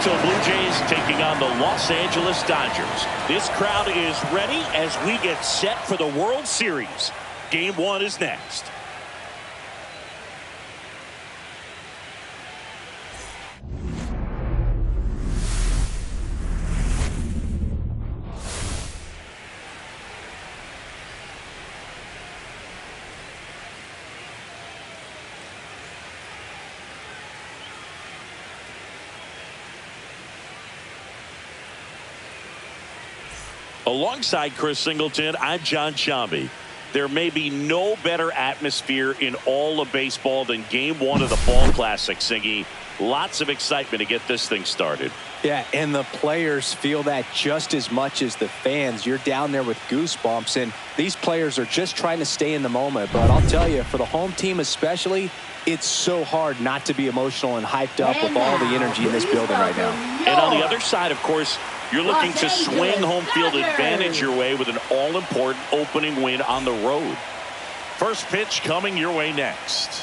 Toronto Blue Jays taking on the Los Angeles Dodgers. This crowd is ready as we get set for the World Series. Game 1 is next. Alongside Chris Singleton, I'm John Shambi. There may be no better atmosphere in all of baseball than Game 1 of the Fall Classic, Singy. Lots of excitement to get this thing started. Yeah, and the players feel that just as much as the fans. You're down there with goosebumps, and these players are just trying to stay in the moment. But I'll tell you, for the home team especially, it's so hard not to be emotional and hyped up with all the energy in this building right now. And on the other side, of course, you're looking to swing home field advantage your way with an all-important opening win on the road. First pitch coming your way next.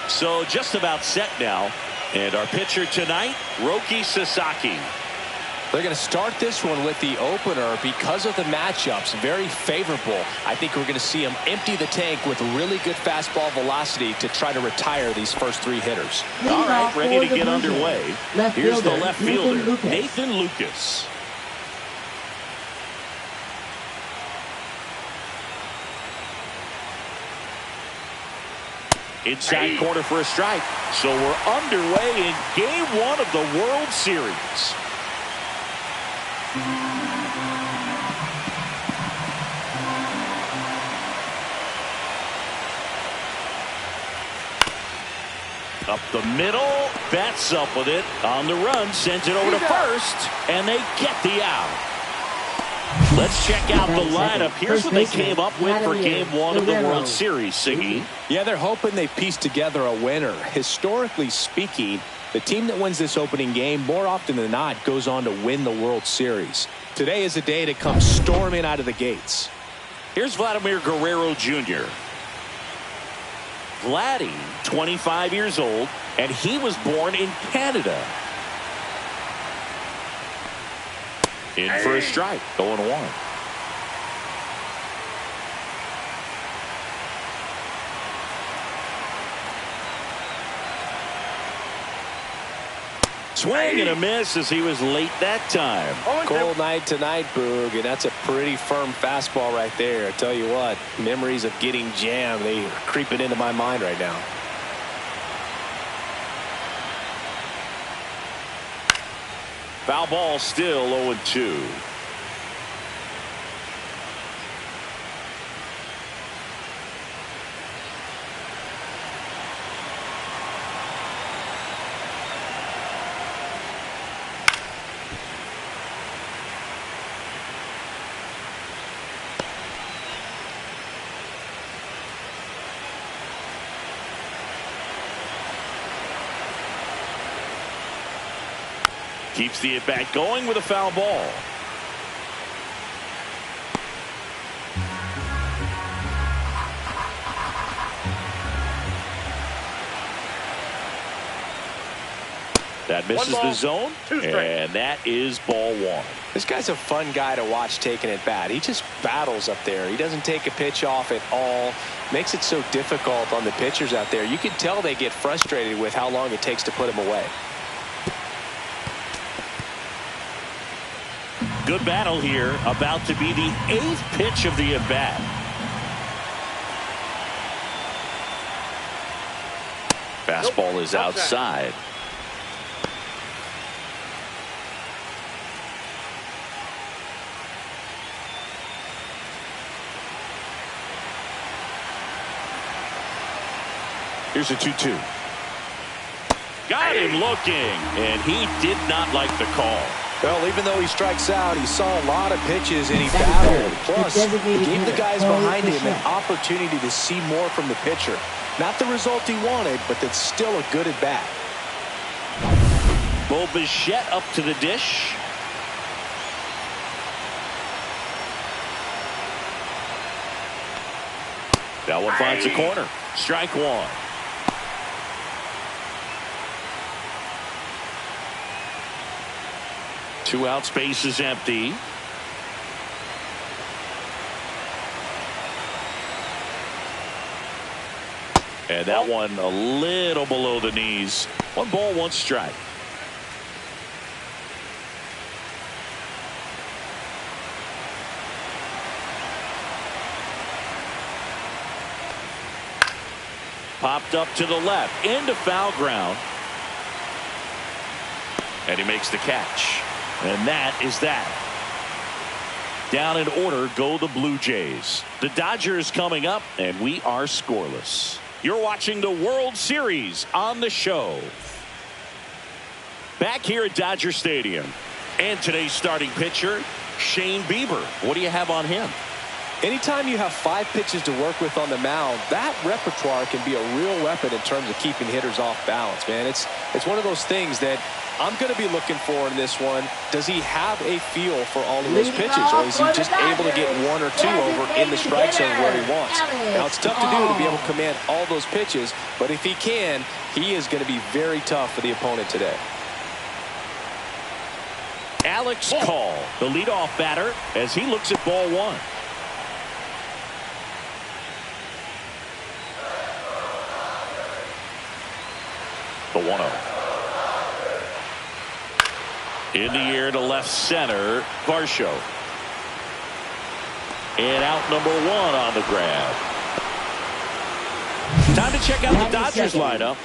So just about set now. And our pitcher tonight, Roki Sasaki. They're going to start this one with the opener because of the matchups. Very favorable. I think we're going to see him empty the tank with really good fastball velocity to try to retire these first 3 hitters. All right, ready to get underway. Here's the left fielder, Nathan Lucas. Inside corner for a strike. So we're underway in Game 1 of the World Series. Up the middle, bats up with it. On the run, sends it over to first, and they get the out. Let's check out the lineup. Here's what they came up with for Game 1 of the World Series, Siggy. Yeah, they're hoping they piece together a winner. Historically speaking, the team that wins this opening game more often than not goes on to win the World Series. Today is a day to come storming out of the gates. Here's Vladimir Guerrero Jr. Vladdy, 25 years old, and he was born in Canada. In for a strike, 0-1. Swing and a miss as he was late that time. Cold night tonight, Boog, and that's a pretty firm fastball right there. I tell you what, memories of getting jammed, they are creeping into my mind right now. Foul ball, still 0-2. Keeps the at-bat going with a foul ball. That misses the zone, and that is ball 1. This guy's a fun guy to watch taking at bat. He just battles up there. He doesn't take a pitch off at all. Makes it so difficult on the pitchers out there. You can tell they get frustrated with how long it takes to put him away. Good battle here, about to be the 8th pitch of the at-bat. Fastball is outside. Here's a 2-2. Got him looking, and he did not like the call. Well, even though he strikes out, he saw a lot of pitches and he battled. Plus, he gave the guys behind him an opportunity to see more from the pitcher. Not the result he wanted, but that's still a good at bat. Bo Bichette up to the dish. That one finds the corner. Strike one. Two outs, base is empty. And that one a little below the knees. 1 ball, 1 strike. Popped up to the left into foul ground. And he makes the catch. And that is that. Down in order go the Blue Jays. The Dodgers coming up, and we are scoreless. You're watching the World Series on the show. Back here at Dodger Stadium. And today's starting pitcher, Shane Bieber. What do you have on him? Anytime you have 5 pitches to work with on the mound, that repertoire can be a real weapon in terms of keeping hitters off balance, man. It's one of those things that I'm going to be looking for in this one. Does he have a feel for all of those pitches, or is he just able to get 1 or 2 over in the strike zone where he wants? Now, it's tough to do to be able to command all those pitches, but if he can, he is going to be very tough for the opponent today. Alex Call, the leadoff batter, as he looks at ball 1. The 1-0. In the air to left center, Varsho. And out number 1 on the grab. Time to check out the Dodgers lineup.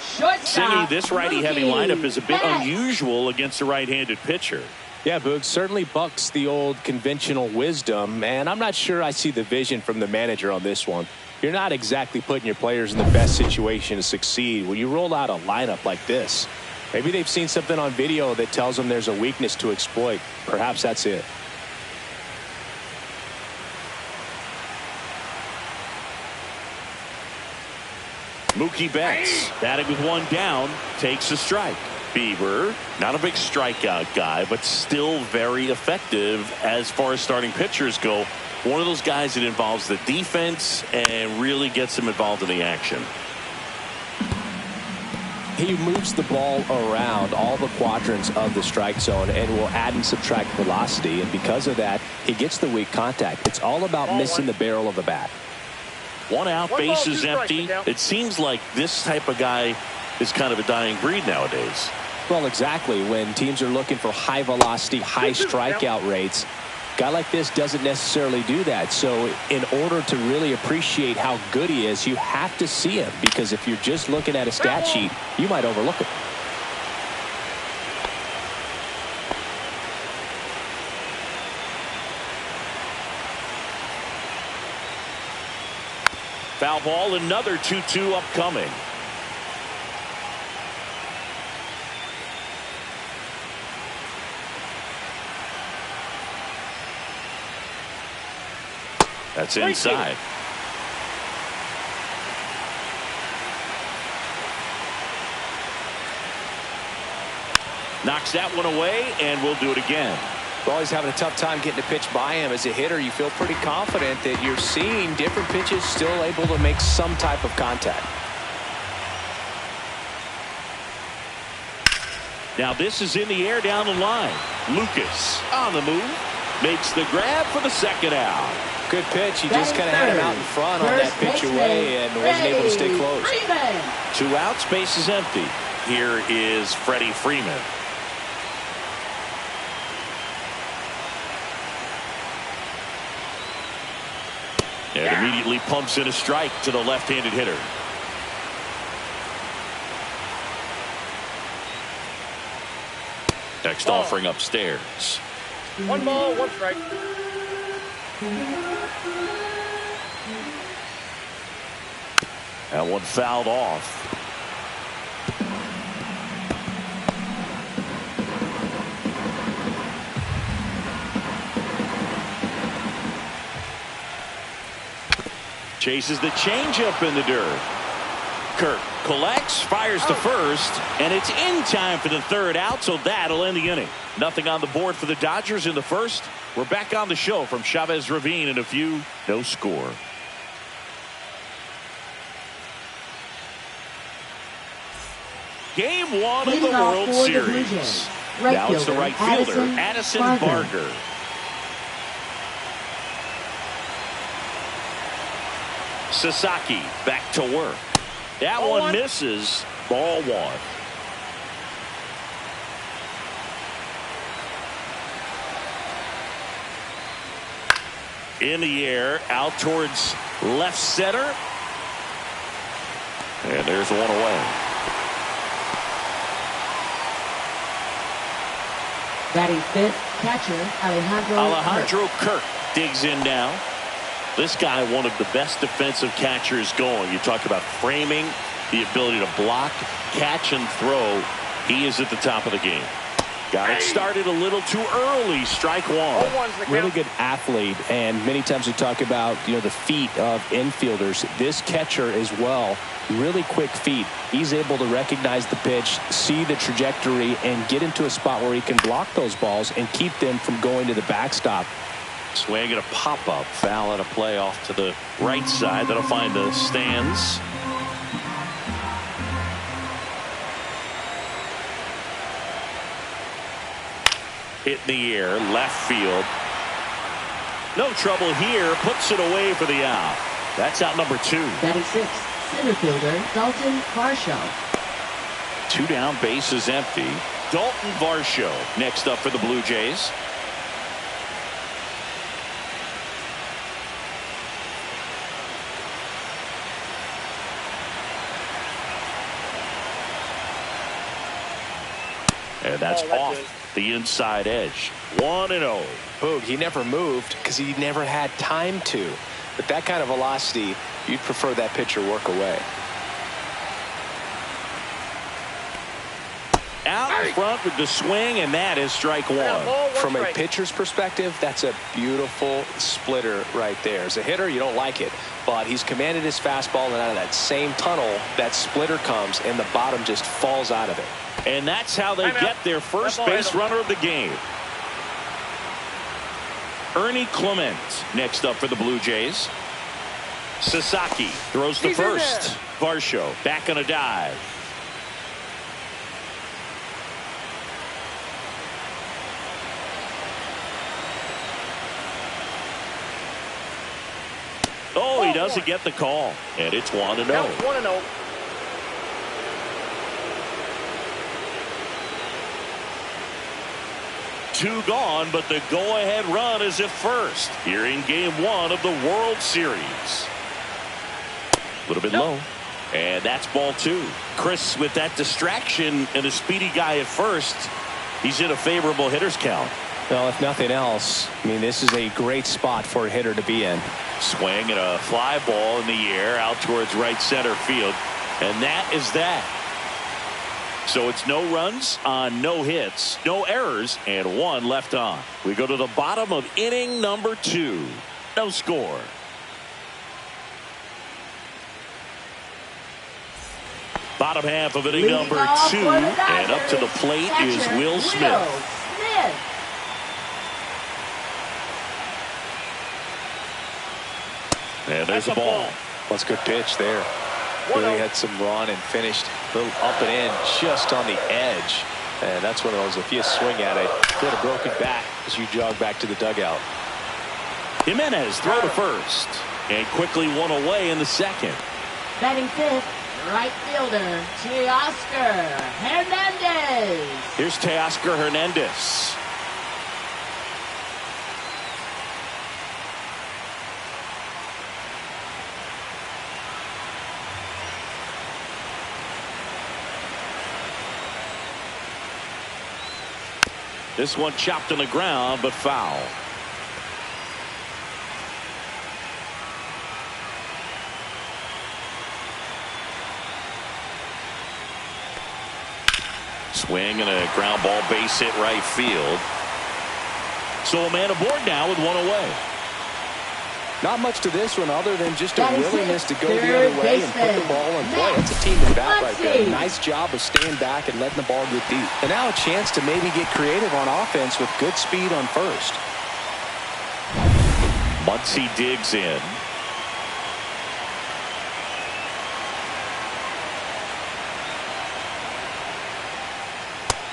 Singing, this righty-heavy lineup is a bit unusual against a right-handed pitcher. Yeah, Boog, certainly bucks the old conventional wisdom, and I'm not sure I see the vision from the manager on this one. You're not exactly putting your players in the best situation to succeed when you roll out a lineup like this. Maybe they've seen something on video that tells them there's a weakness to exploit. Perhaps that's it. Mookie Betts batting with 1 down, takes a strike. Bieber, not a big strikeout guy, but still very effective as far as starting pitchers go. One of those guys that involves the defense and really gets them involved in the action. He moves the ball around all the quadrants of the strike zone and will add and subtract velocity, and because of that, he gets the weak contact. It's all about missing the barrel of the bat. 1 out, base is empty. It seems like this type of guy is kind of a dying breed nowadays. Well, exactly. When teams are looking for high velocity, high strikeout rates, a guy like this doesn't necessarily do that. So in order to really appreciate how good he is, you have to see him, because if you're just looking at a stat sheet, you might overlook it. Foul ball, another 2-2 upcoming. That's inside. Knocks that one away, and we'll do it again. Well, he's having a tough time getting a pitch by him. As a hitter, you feel pretty confident that you're seeing different pitches still able to make some type of contact. Now this is in the air down the line. Lucas on the move. Makes the grab for the 2nd out. Good pitch. He just kind of had him out in front on that pitch away and wasn't able to stay close. 2 outs, base is empty. Here is Freddie Freeman. And immediately pumps in a strike to the left-handed hitter. Next offering upstairs. 1 ball, 1 strike. That one fouled off. Chases the changeup in the dirt. Kirk collects, fires to first, and it's in time for the third out, so that'll end the inning. Nothing on the board for the Dodgers in the first. We're back on the show from Chavez Ravine in a few. No score. Game one of the World Series. Now it's the right fielder, Addison Barger. Sasaki back to work. That one misses. Ball one. In the air, out towards left center. And there's one away. Batting fifth, catcher Alejandro Kirk digs in now. This guy, one of the best defensive catchers going. You talk about framing, the ability to block, catch, and throw. He is at the top of the game. Got it started a little too early. Strike one. Really good athlete, and many times we talk about the feet of infielders. This catcher as well, really quick feet. He's able to recognize the pitch, see the trajectory, and get into a spot where he can block those balls and keep them from going to the backstop. Swing and a pop-up. Foul and a play off to the right side. That'll find the stands. Hit in the air, left field. No trouble here. Puts it away for the out. That's out number two. Batting sixth, center fielder Dalton Varsho. Two down, bases empty. Dalton Varsho next up for the Blue Jays. And that's off the inside edge. 1-0. Boog, he never moved because he never had time to. But that kind of velocity, you'd prefer that pitcher work away. Out in front with the swing, and that is strike one. From a pitcher's perspective, that's a beautiful splitter right there. As a hitter, you don't like it, but he's commanded his fastball, and out of that same tunnel, that splitter comes, and the bottom just falls out of it. And that's how they get their first base runner of the game. Ernie Clement next up for the Blue Jays. Sasaki throws to first. Varsho back on a dive. Oh, he doesn't get the call. And it's 1-0. 1-0. Two gone, but the go-ahead run is at first here in game one of the World Series. A little bit low, and that's ball two. Chris, with that distraction and a speedy guy at first, he's in a favorable hitter's count. Well, if nothing else, I mean, this is a great spot for a hitter to be in. Swing and a fly ball in the air out towards right center field, and that is that. So it's no runs on no hits, no errors, and one left on. We go to the bottom of inning number two. No score. Bottom half of inning number two, and up to the plate is Will Smith. And there's a ball. That's a good pitch there. Really had some run and finished a little up and in just on the edge. And that's one of those, if you swing at it, get a broken bat as you jog back to the dugout. Jimenez throw to first. And quickly one away in the second. Batting fifth, right fielder Teoscar Hernandez. Here's Teoscar Hernandez. This one chopped on the ground, but foul. Swing and a ground ball, base hit right field. So a man aboard now with one away. Not much to this one other than just a That is willingness to it. go the Third other way and put the baseman. ball in play. That's a team at bat right there. Muncy. Nice job of staying back and letting the ball get deep. And now a chance to maybe get creative on offense with good speed on first. Muncy digs in.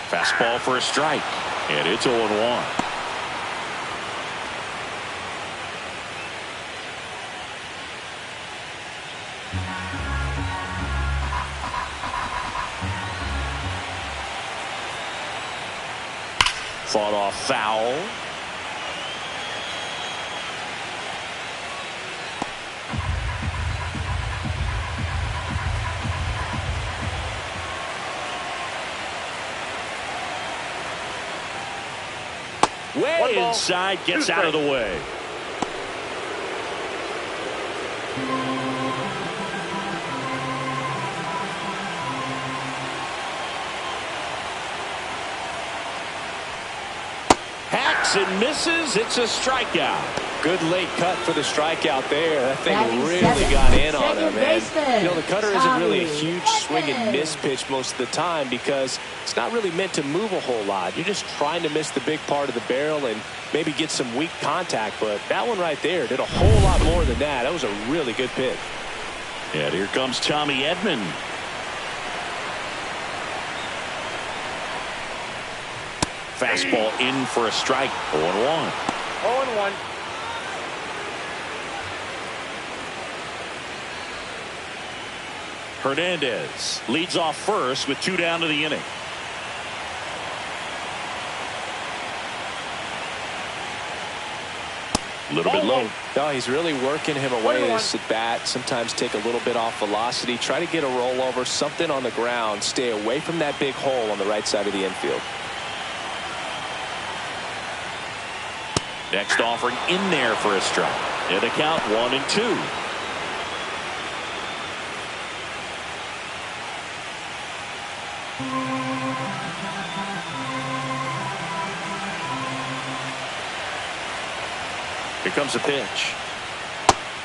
Fastball for a strike. And it's 0-1. Fought off foul. Way inside, gets out of the way. Hacks and misses. It's a strikeout. Good late cut for the strikeout there. That thing Batting really seventh, got in on second him. And, baseman, you know, the cutter isn't really a Tommy huge swing and miss Edman. pitch most of the time because it's not really meant to move a whole lot. You're just trying to miss the big part of the barrel and maybe get some weak contact. But that one right there did a whole lot more than that. That was a really good pitch. And here comes Tommy Edman. Fastball in for a strike. 0-1. 0-1. Hernandez leads off first with 2 down to the inning. A little bit low. No, he's really working him away this at bat. Sometimes take a little bit off velocity. Try to get a rollover, something on the ground. Stay away from that big hole on the right side of the infield. Next offering in there for a strike. And a count 1-2. Here comes a pitch.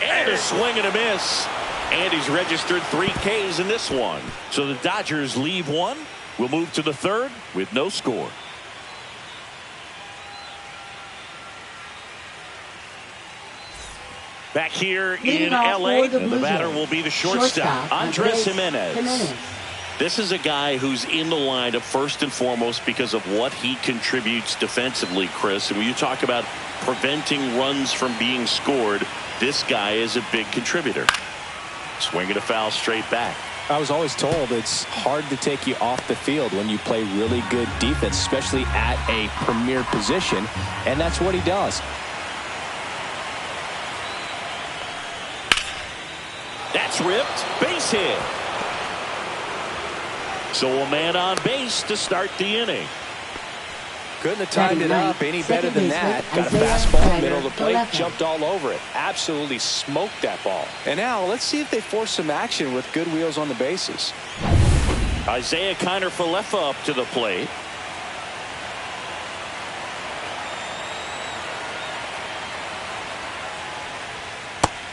And a swing and a miss. And he's registered 3 Ks in this one. So the Dodgers leave one. We'll move to the third with no score. Back here in L.A., the batter will be the shortstop, Andres Jimenez. This is a guy who's in the lineup first and foremost because of what he contributes defensively, Chris. And when you talk about preventing runs from being scored, this guy is a big contributor. Swinging a foul straight back. I was always told it's hard to take you off the field when you play really good defense, especially at a premier position, and that's what he does. That's ripped. Base hit. So a man on base to start the inning. Couldn't have timed it up any better than that. Got a fastball, middle of the plate, jumped all over it. Absolutely smoked that ball. And now let's see if they force some action with good wheels on the bases. Isaiah Kiner-Falefa up to the plate.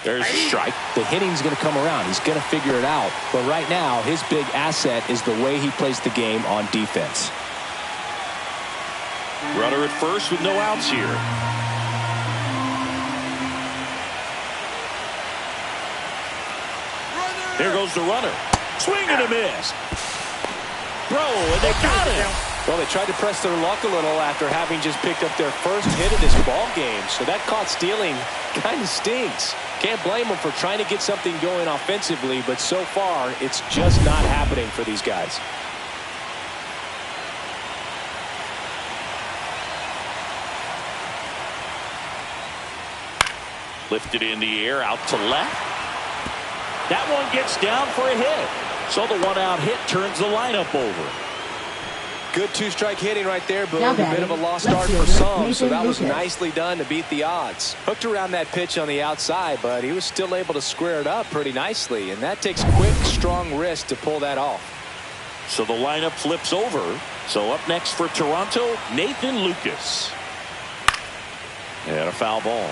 There's a strike. The hitting's going to come around. He's going to figure it out. But right now, his big asset is the way he plays the game on defense. Runner at first with no outs here. There goes the runner. Swing and a miss. Throw, and they got him. Well, they tried to press their luck a little after having just picked up their first hit of this ball game. So that caught stealing kind of stings. Can't blame them for trying to get something going offensively, but so far it's just not happening for these guys. Lifted in the air, out to left. That one gets down for a hit. So the one-out hit turns the lineup over. Good two-strike hitting right there, but Now a bit of a lost start for some, so that was nicely done to beat the odds. Hooked around that pitch on the outside, but he was still able to square it up pretty nicely, and that takes quick, strong wrist to pull that off. So the lineup flips over. So up next for Toronto, Nathan Lucas. And a foul ball.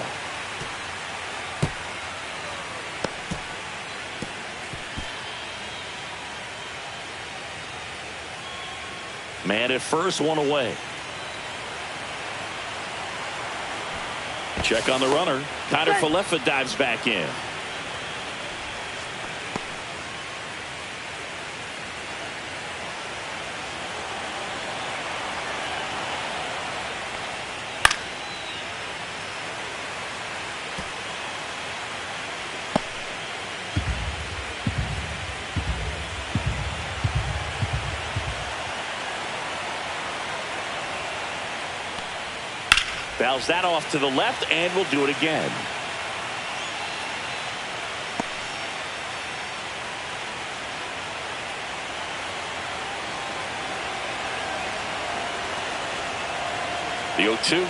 Man at first, one away. Check on the runner. Connor Falefa dives back in. Fouls that off to the left, and we'll do it again. The 0-2.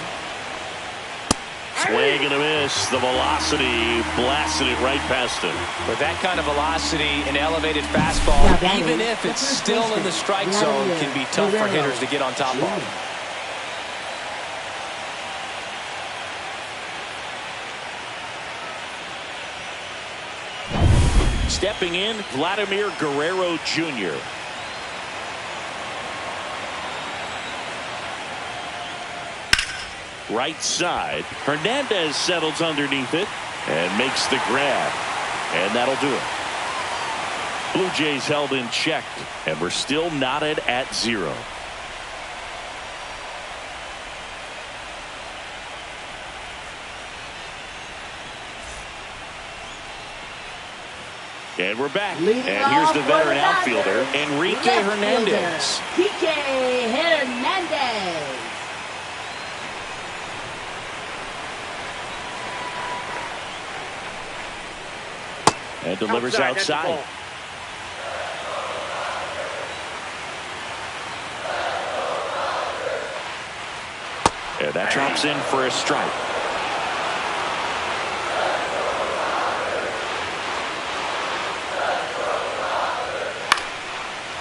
Swing and a miss. The velocity blasted it right past him. With that kind of velocity, an elevated fastball, even if it's still in the strike zone, can be tough for hitters to get on top of. Stepping in, Vladimir Guerrero Jr. Right side. Hernandez settles underneath it and makes the grab. And that'll do it. Blue Jays held in check, and we're still knotted at 0. And we're back. And here's the veteran outfielder, Enrique Hernandez. Enrique Hernandez. And delivers outside. And that drops in for a strike.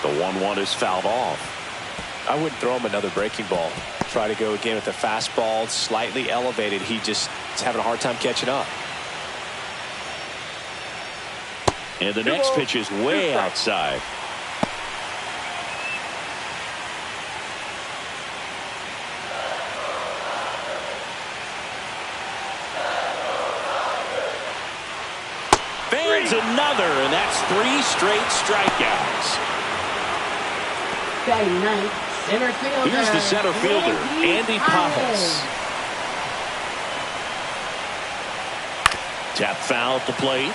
The 1-1 is fouled off. I wouldn't throw him another breaking ball. Try to go again with the fastball slightly elevated. He just is having a hard time catching up. And the next pitch is way outside. Fans another, and that's 3 straight strikeouts. Batting ninth, center fielder. Here's the center fielder, Andy Pajas. Tap foul at the plate.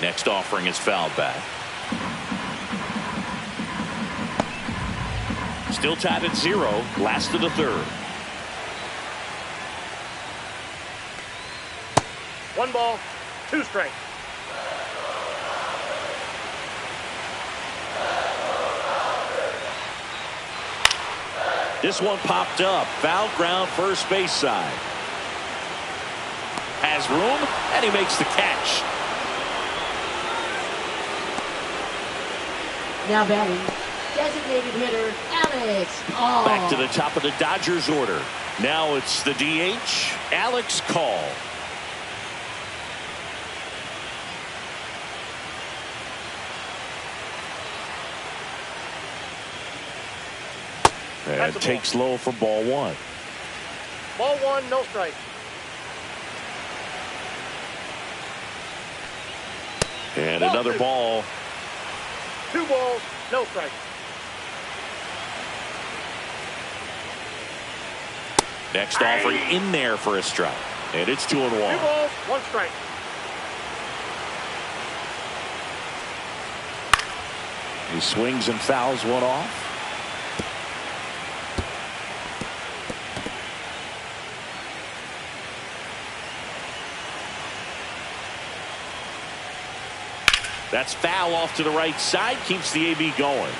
Next offering is fouled back. Still tied at 0. Last of the 3rd. 1 ball, 2 strikes. This one popped up. Foul ground, first base side. Has room, and he makes the catch. Now batting, designated hitter Alex Call. Back to the top of the Dodgers order. Now it's the DH, Alex Call. And takes low for ball 1. Ball 1, no strike. And another ball. 2 balls, no strike. Next offering in there for a strike. And it's 2-1. 2 balls, 1 strike. He swings and fouls one off. That's foul off to the right side. Keeps the AB going.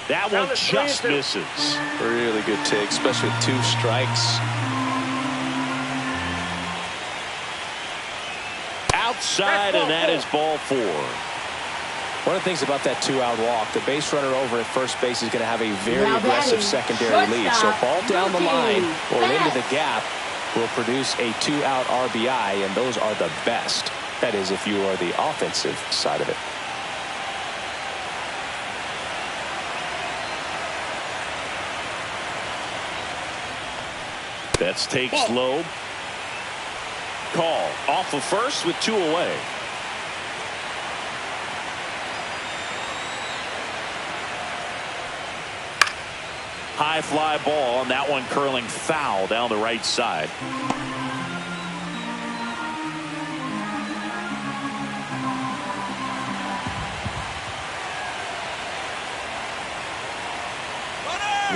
That one just misses. Really good take, especially with 2 strikes. outside, and that is ball 4. One of the things about that 2-out walk, the base runner over at first base is going to have a very aggressive secondary lead. So ball down the line or into the gap will produce a 2-out RBI, and those are the best. That is, if you are the offensive side of it. Betts takes low. Call off of first with 2 away. High fly ball, and that one curling foul down the right side.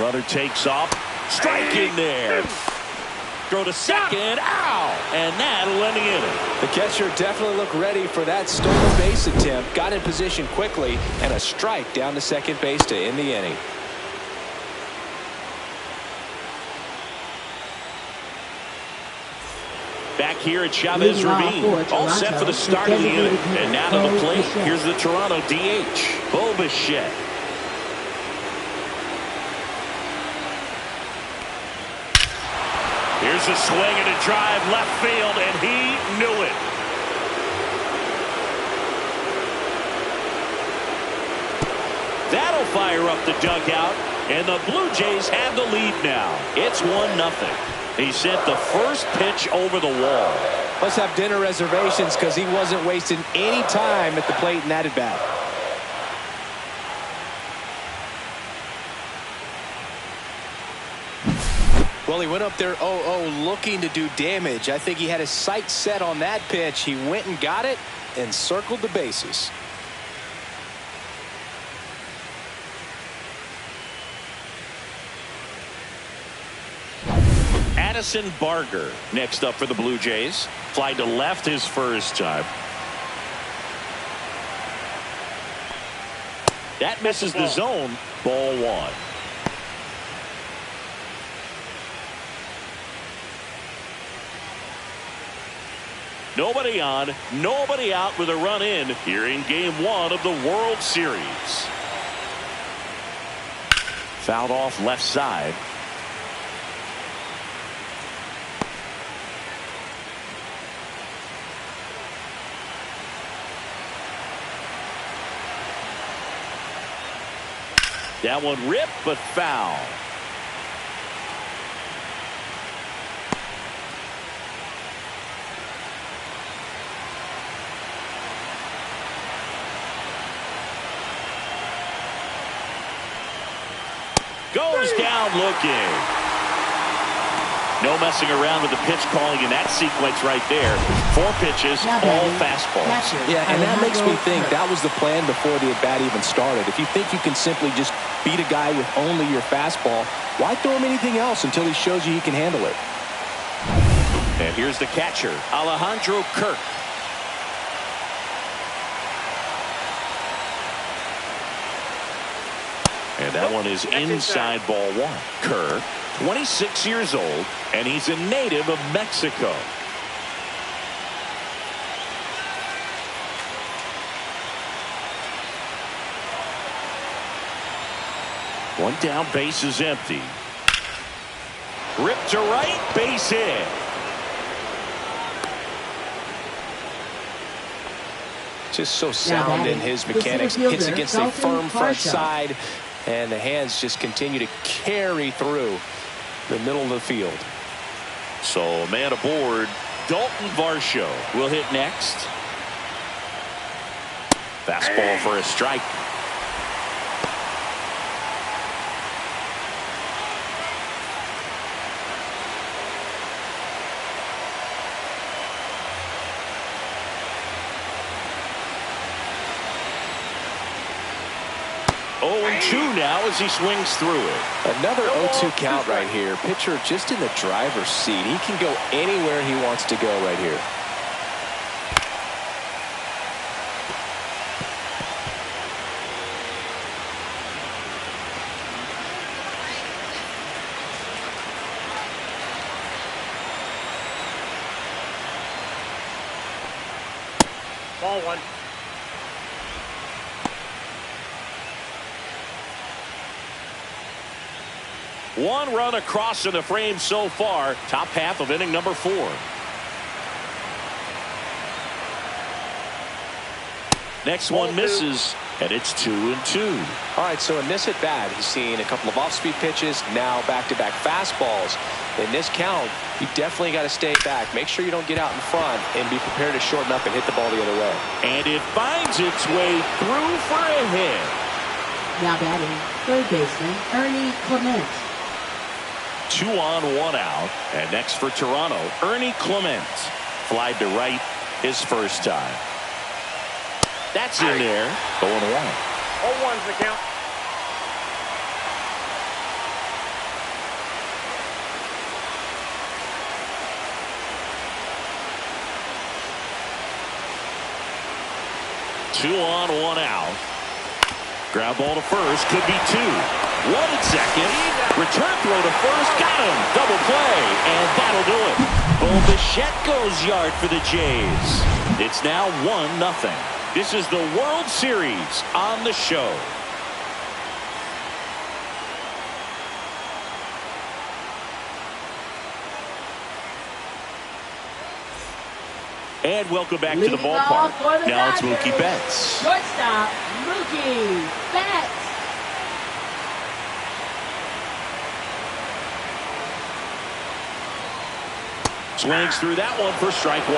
Runner takes off. Strike in there. Throw to second. Ow! And that'll end the inning. The catcher definitely looked ready for that stolen base attempt. Got in position quickly, and a strike down to second base to end the inning. Back here at Chavez Ravine, all set for the start of the inning. And now to the plate, here's the Toronto DH, Bo Bichette. Here's a swing and a drive left field, and he knew it. That'll fire up the dugout, and the Blue Jays have the lead now. It's 1-0. He sent the first pitch over the wall. Must have dinner reservations because he wasn't wasting any time at the plate in that at bat. Well, he went up there 0-0 looking to do damage. I think he had his sights set on that pitch. He went and got it and circled the bases. Addison Barger next up for the Blue Jays. Fly to left his first time. That misses the zone. Ball 1. Nobody on, nobody out with a run in here in Game 1 of the World Series. Fouled off left side. That one ripped, but foul. Goes down looking. No messing around with the pitch calling in that sequence right there. 4 pitches, all fastballs. Yeah, and that makes me think that was the plan before the at-bat even started. If you think you can simply just beat a guy with only your fastball, why throw him anything else until he shows you he can handle it? And here's the catcher, Alejandro Kirk. And that one is inside ball 1. Kirk, 26 years old, and he's a native of Mexico. One down, base is empty. Ripped to right, base hit. Just so sound in his mechanics. Hits against a firm front side, and the hands just continue to carry through the middle of the field. So man aboard, Dalton Varsho will hit next. Fastball for a strike. Now as he swings through it. Another 0-2 count right here. Pitcher just in the driver's seat. He can go anywhere he wants to go right here. Ball one. One run across in the frame so far. Top half of inning number 4. Next one misses, and it's 2-2. All right, so in this at bat, he's seen a couple of off-speed pitches, now back-to-back fastballs. In this count, you definitely got to stay back. Make sure you don't get out in front and be prepared to shorten up and hit the ball the other way. And it finds its way through for a hit. Now batting, third baseman Ernie Clement. 2 on, 1 out. And next for Toronto, Ernie Clement. Flied to right his first time. That's in there. 0-1. 0-1's the count. Two on, 1 out. Ground ball to first. Could be 2. 1 at second. Return throw to first. Got him. Double play. And that'll do it. Bo Bichette goes yard for the Jays. It's now 1-0. This is the World Series on the show. And welcome back to the ballpark. Now it's Mookie Betts. Shortstop, Mookie Betts. Swings through that one for strike 1.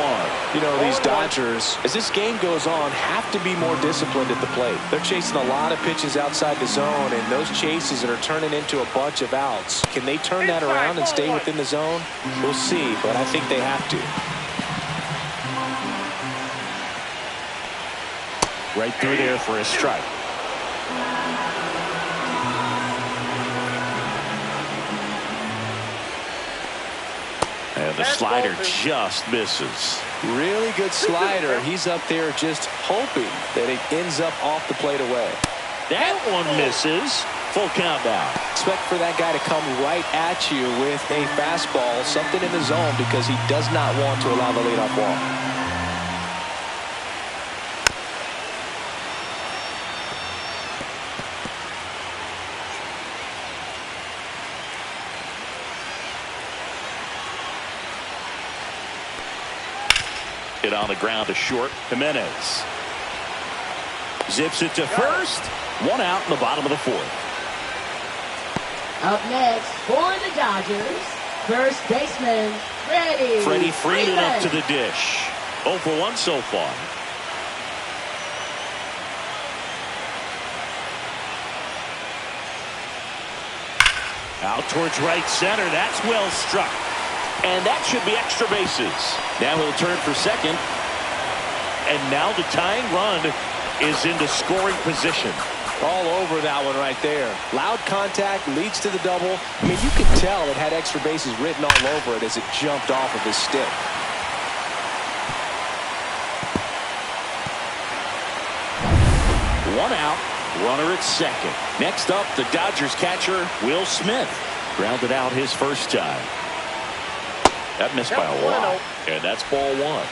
You know, these Dodgers, as this game goes on, have to be more disciplined at the plate. They're chasing a lot of pitches outside the zone, and those chases are turning into a bunch of outs. Can they turn that around and stay within the zone? We'll see, but I think they have to. Right through there for a strike. And the slider just misses. Really good slider. He's up there just hoping that it ends up off the plate away. That one misses. Full count now. Expect for that guy to come right at you with a fastball, something in the zone, because he does not want to allow the leadoff walk. Hit on the ground to short. Jimenez zips it to first. 1 out in the bottom of the 4th. Up next for the Dodgers, first baseman Freddie Freeman up to the dish. 0 for 1 so far. Out towards right center. That's well struck. And that should be extra bases. Now he'll turn for second. And now the tying run is into scoring position. All over that one right there. Loud contact leads to the double. I mean, you could tell it had extra bases written all over it as it jumped off of his stick. One out. Runner at second. Next up, the Dodgers catcher, Will Smith. Grounded out his first time. That missed by a lot. And that's ball 1.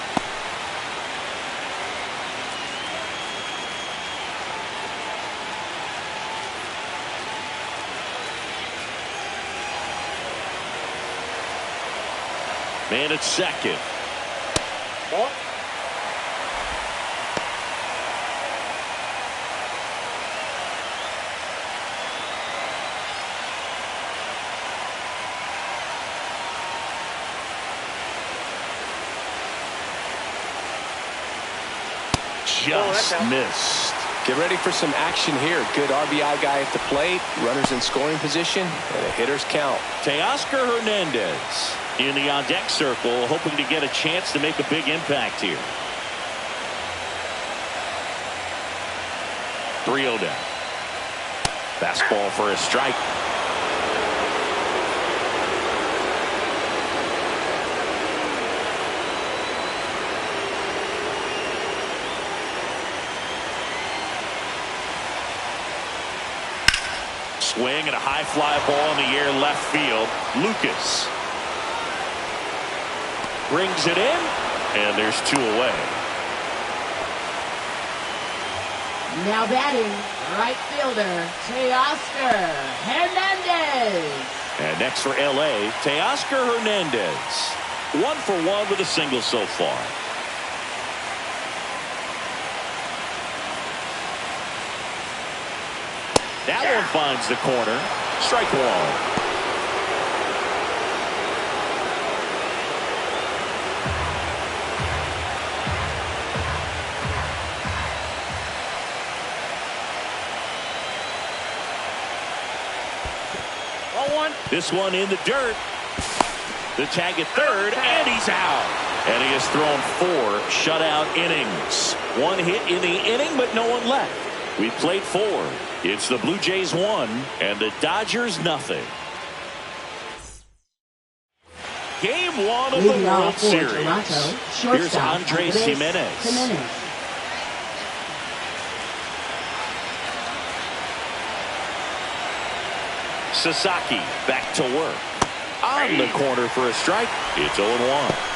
Man at second. Ball. Just missed. Get ready for some action here. Good RBI guy at the plate. Runners in scoring position. And a hitter's count. Teoscar Hernandez in the on-deck circle, hoping to get a chance to make a big impact here. 3-0 down. Fastball for a strike. Swing and a high fly ball in the air left field. Lucas brings it in, and there's 2 away. Now batting, right fielder, Teoscar Hernandez. And next for L.A., Teoscar Hernandez. 1 for 1 with a single so far. That one finds the corner. Strike one. 1. This one in the dirt. The tag at third, and he's out. And he has thrown 4 shutout innings. 1 hit in the inning, but no one left. We played 4. It's the Blue Jays 1 and the Dodgers nothing. Game 1 of the World Series. Here's Andres Jimenez. Sasaki back to work. On the corner for a strike. It's 0-1.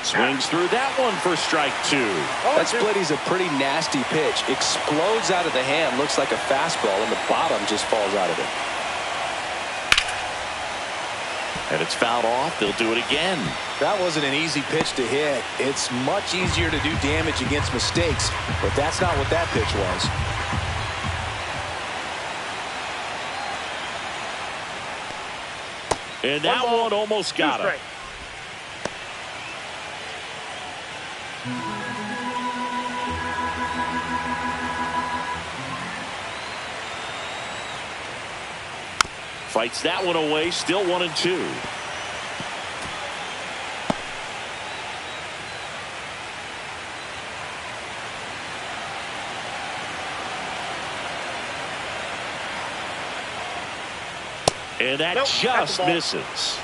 Swings through that one for strike 2. That split is a pretty nasty pitch. Explodes out of the hand. Looks like a fastball, and the bottom just falls out of it. And it's fouled off. They'll do it again. That wasn't an easy pitch to hit. It's much easier to do damage against mistakes, but that's not what that pitch was. And that one almost got him. Fights that one away. Still 1-2. And that just misses.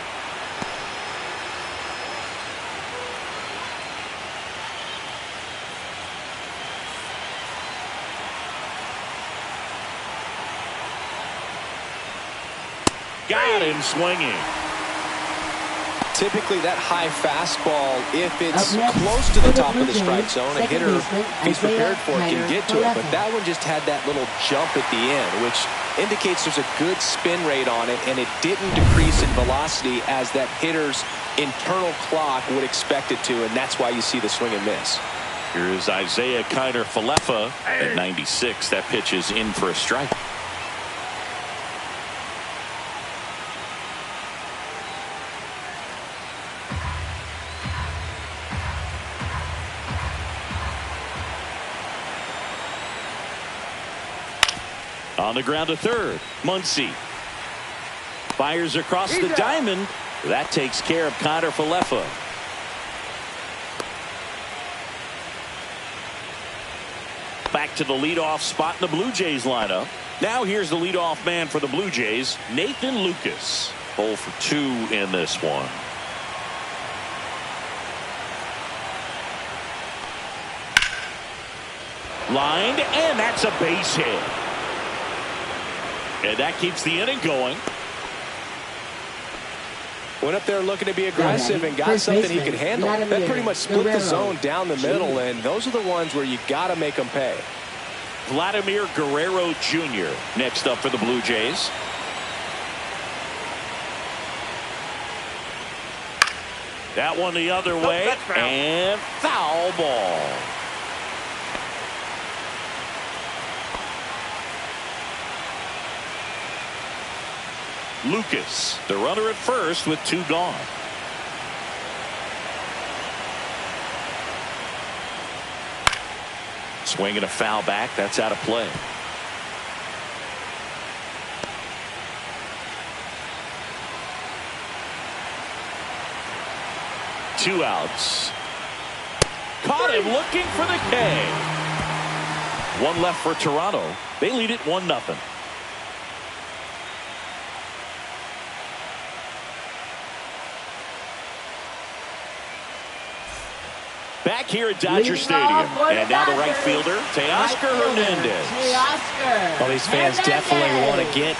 Got him swinging. Typically that high fastball, if it's close to the top of the strike zone, a hitter, if he's prepared for it, can get to it. But that one just had that little jump at the end, which indicates there's a good spin rate on it, and it didn't decrease in velocity as that hitter's internal clock would expect it to, and that's why you see the swing and miss. Here's Isaiah Kiner-Falefa at 96. That pitch is in for a strike. On the ground to third. Muncy fires across the diamond. That takes care of Kiner-Falefa. Back to the leadoff spot in the Blue Jays lineup. Now here's the leadoff man for the Blue Jays, Nathan Lucas. 0 for 2 in this one. Lined, and that's a base hit. And that keeps the inning going. Went up there looking to be aggressive and got something he could handle. That pretty much split the zone down the middle, and those are the ones where you got to make them pay. Vladimir Guerrero Jr. next up for the Blue Jays. That one the other way, and foul ball. Lucas, the runner at first with 2 gone. Swing and a foul back. That's out of play. Two outs. Caught him looking for the K. 1 left for Toronto. They lead it 1-0. Back here at Dodger Stadium. And now the right fielder, Teoscar Hernandez. Well, these fans definitely want to get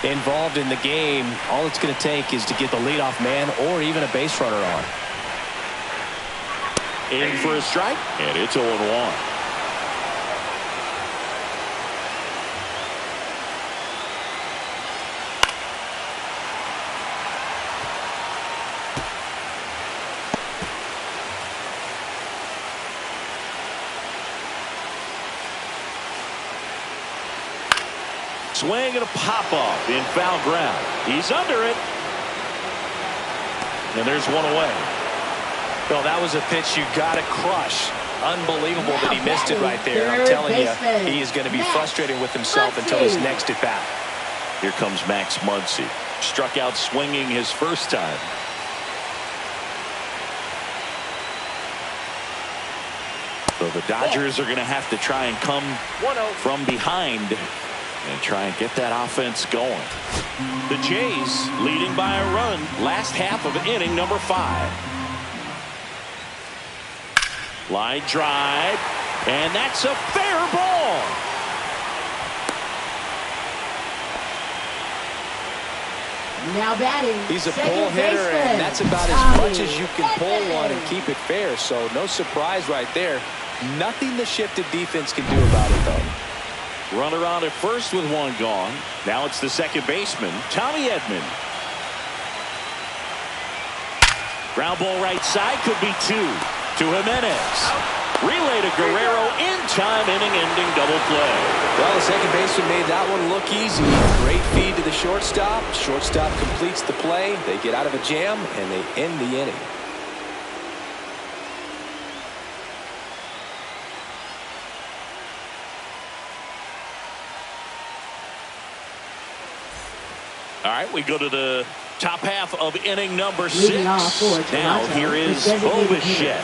involved in the game. All it's going to take is to get the leadoff man or even a base runner on. In for a strike, and it's 0-1. Swing and a pop-off in foul ground. He's under it. And there's one away. Well, that was a pitch you got to crush. Unbelievable that he missed it right there. I'm telling you, he is going to be frustrated with himself until his next at bat. Here comes Max Muncy. Struck out swinging his first time. So the Dodgers are going to have to try and come from behind and try and get that offense going. The Jays leading by a run. Last half of inning number 5. Line drive, and that's a fair ball. Now batting. He's a pull hitter, and that's about as much as you can pull one and keep it fair. So no surprise right there. Nothing the shifted defense can do about it, though. Runner on at first with one gone. Now it's the second baseman, Tommy Edman. Ground ball right side, could be 2 to Jimenez. Relay to Guerrero in time, inning-ending double play. Well, the second baseman made that one look easy. Great feed to the shortstop. Shortstop completes the play. They get out of a jam, and they end the inning. All right, we go to the top half of inning number 6. Now here is Bo Bichette.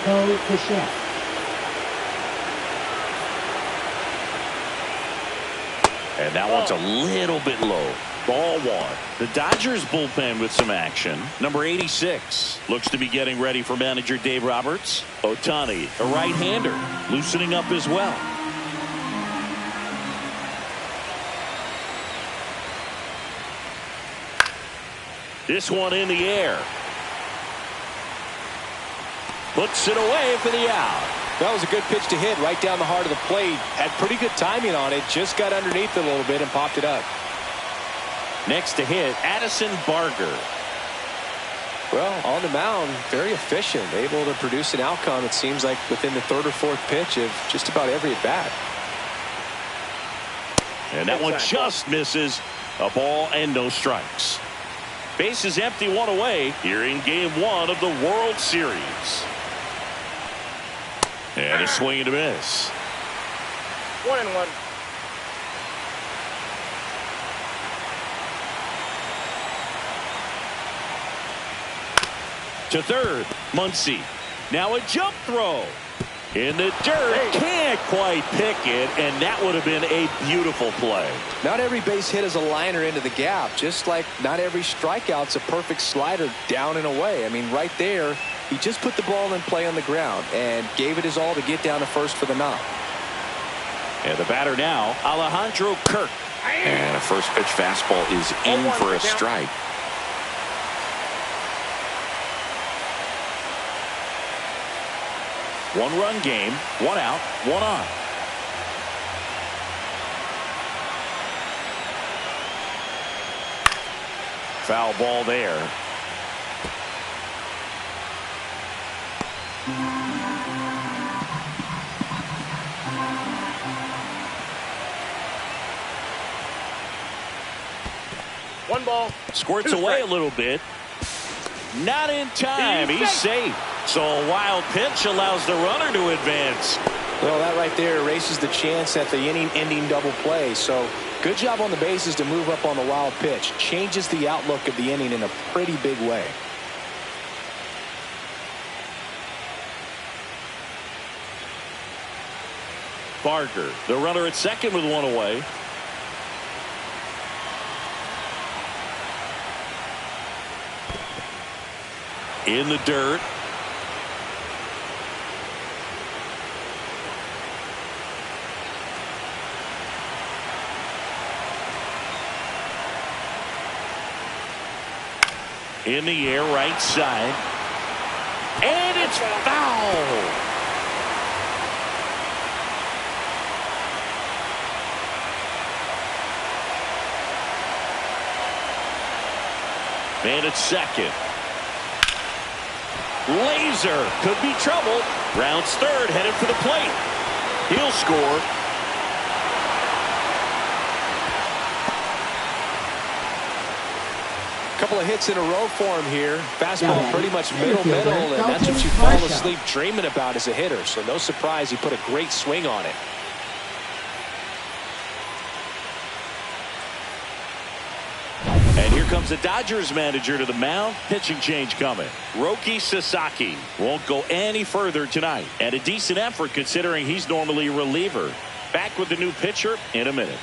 And that one's a little bit low. Ball 1. The Dodgers bullpen with some action. Number 86 looks to be getting ready for manager Dave Roberts. Ohtani, a right-hander, loosening up as well. This one in the air. Puts it away for the out. That was a good pitch to hit right down the heart of the plate. Had pretty good timing on it. Just got underneath it a little bit and popped it up. Next to hit, Addison Barger. Well, on the mound, very efficient. Able to produce an outcome, it seems like, within the 3rd or 4th pitch of just about every at-bat. And that one just misses. A ball and no strikes. Base is empty, one away here in game 1 of the World Series. And a swing and a miss. 1-1. To third, Muncy. Now a jump throw. In the dirt, can't quite pick it, and that would have been a beautiful play. Not every base hit is a liner into the gap, just like not every strikeout's a perfect slider down and away. I mean, right there, he just put the ball in play on the ground and gave it his all to get down to first for the knock. And the batter now, Alejandro Kirk. And a first pitch fastball is in for a strike. One-run game, 1 out, 1 on. Foul ball there. One ball. Squirts away a little bit. Not in time. He's safe. So a wild pitch allows the runner to advance. Well, that right there erases the chance at the inning-ending double play. So good job on the bases to move up on the wild pitch. Changes the outlook of the inning in a pretty big way. Barger, the runner at second with 1 away. In the dirt. In the air, right side. And it's foul. Man at second. Laser could be trouble. Rounds third, headed for the plate. He'll score. Couple of hits in a row for him here. Fastball pretty much middle, and that's what you fall asleep dreaming about as a hitter. So no surprise he put a great swing on it. And here comes the Dodgers manager to the mound. Pitching change coming. Roki Sasaki won't go any further tonight. And a decent effort considering he's normally a reliever. Back with the new pitcher in a minute.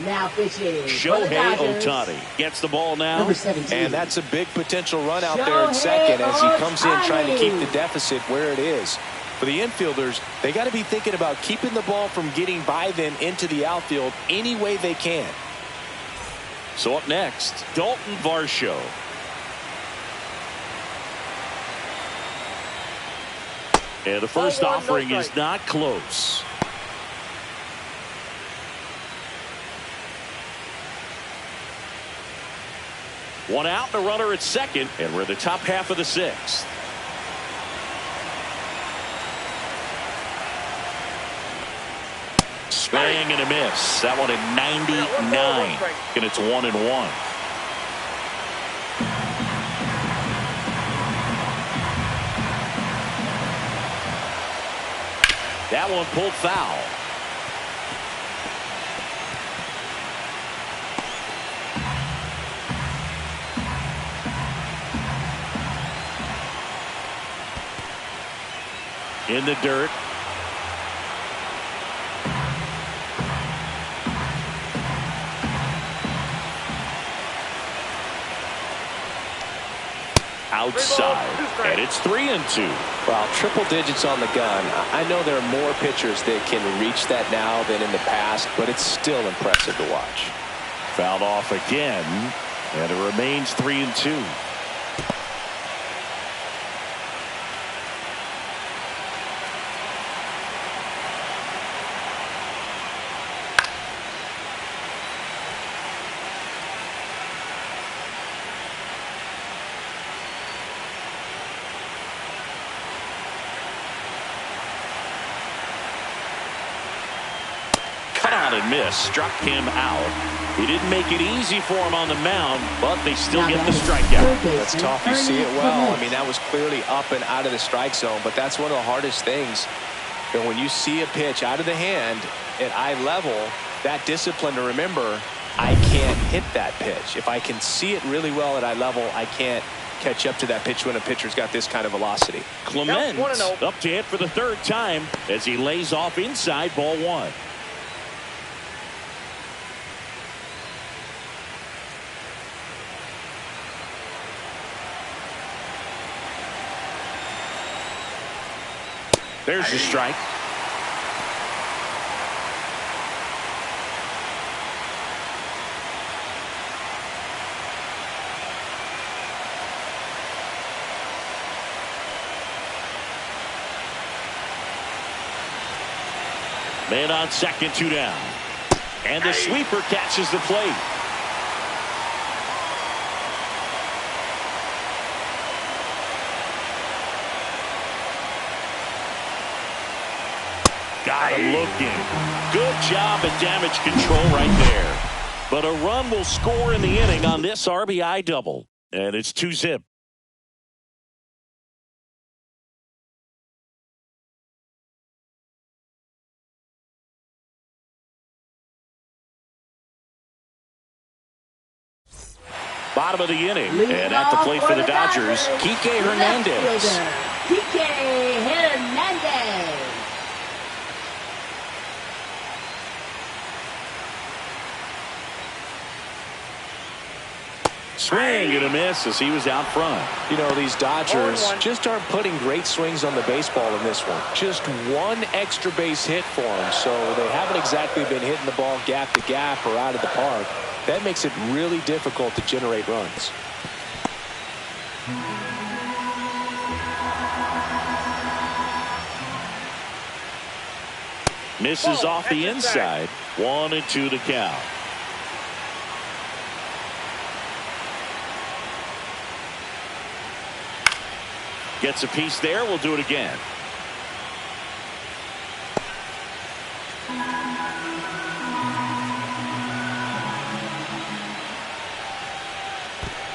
Now pitching. Shohei Ohtani gets the ball now. Number 17. And that's a big potential run out there in second as he comes in trying to keep the deficit where it is. For the infielders, they got to be thinking about keeping the ball from getting by them into the outfield any way they can. So up next, Dalton Varsho. And the first offering is not close. One out, the runner at second, and we're in the top half of the sixth. Swing and a miss. That one at 99, and it's 1-1. That one pulled foul. In the dirt. Outside, and it's 3-2. Well, triple digits on the gun. I know there are more pitchers that can reach that now than in the past, but it's still impressive to watch. Fouled off again, and it remains 3-2. And miss, struck him out. He didn't make it easy for him on the mound, but they still get the strikeout. That's tough. You see it well. I mean, that was clearly up and out of the strike zone, but that's one of the hardest things. And when you see a pitch out of the hand at eye level, that discipline to remember, I can't hit that pitch. If I can see it really well at eye level, I can't catch up to that pitch when a pitcher's got this kind of velocity. Clement up to hit for the third time as he lays off inside, ball one. There's the strike. Man on second, 2 down. And the sweeper catches the plate. Got him looking. Good job at damage control right there. But a run will score in the inning on this RBI double. And it's 2-zip. Bottom of the inning. And at the plate for the Dodgers, Kike Hernandez. Kike Hernandez. Swing and a miss as he was out front. You know, these Dodgers just aren't putting great swings on the baseball in this one. Just one extra base hit for them, so they haven't exactly been hitting the ball gap to gap or out of the park. That makes it really difficult to generate runs. Misses off the inside. 1-2 to count. Gets a piece there. We'll do it again.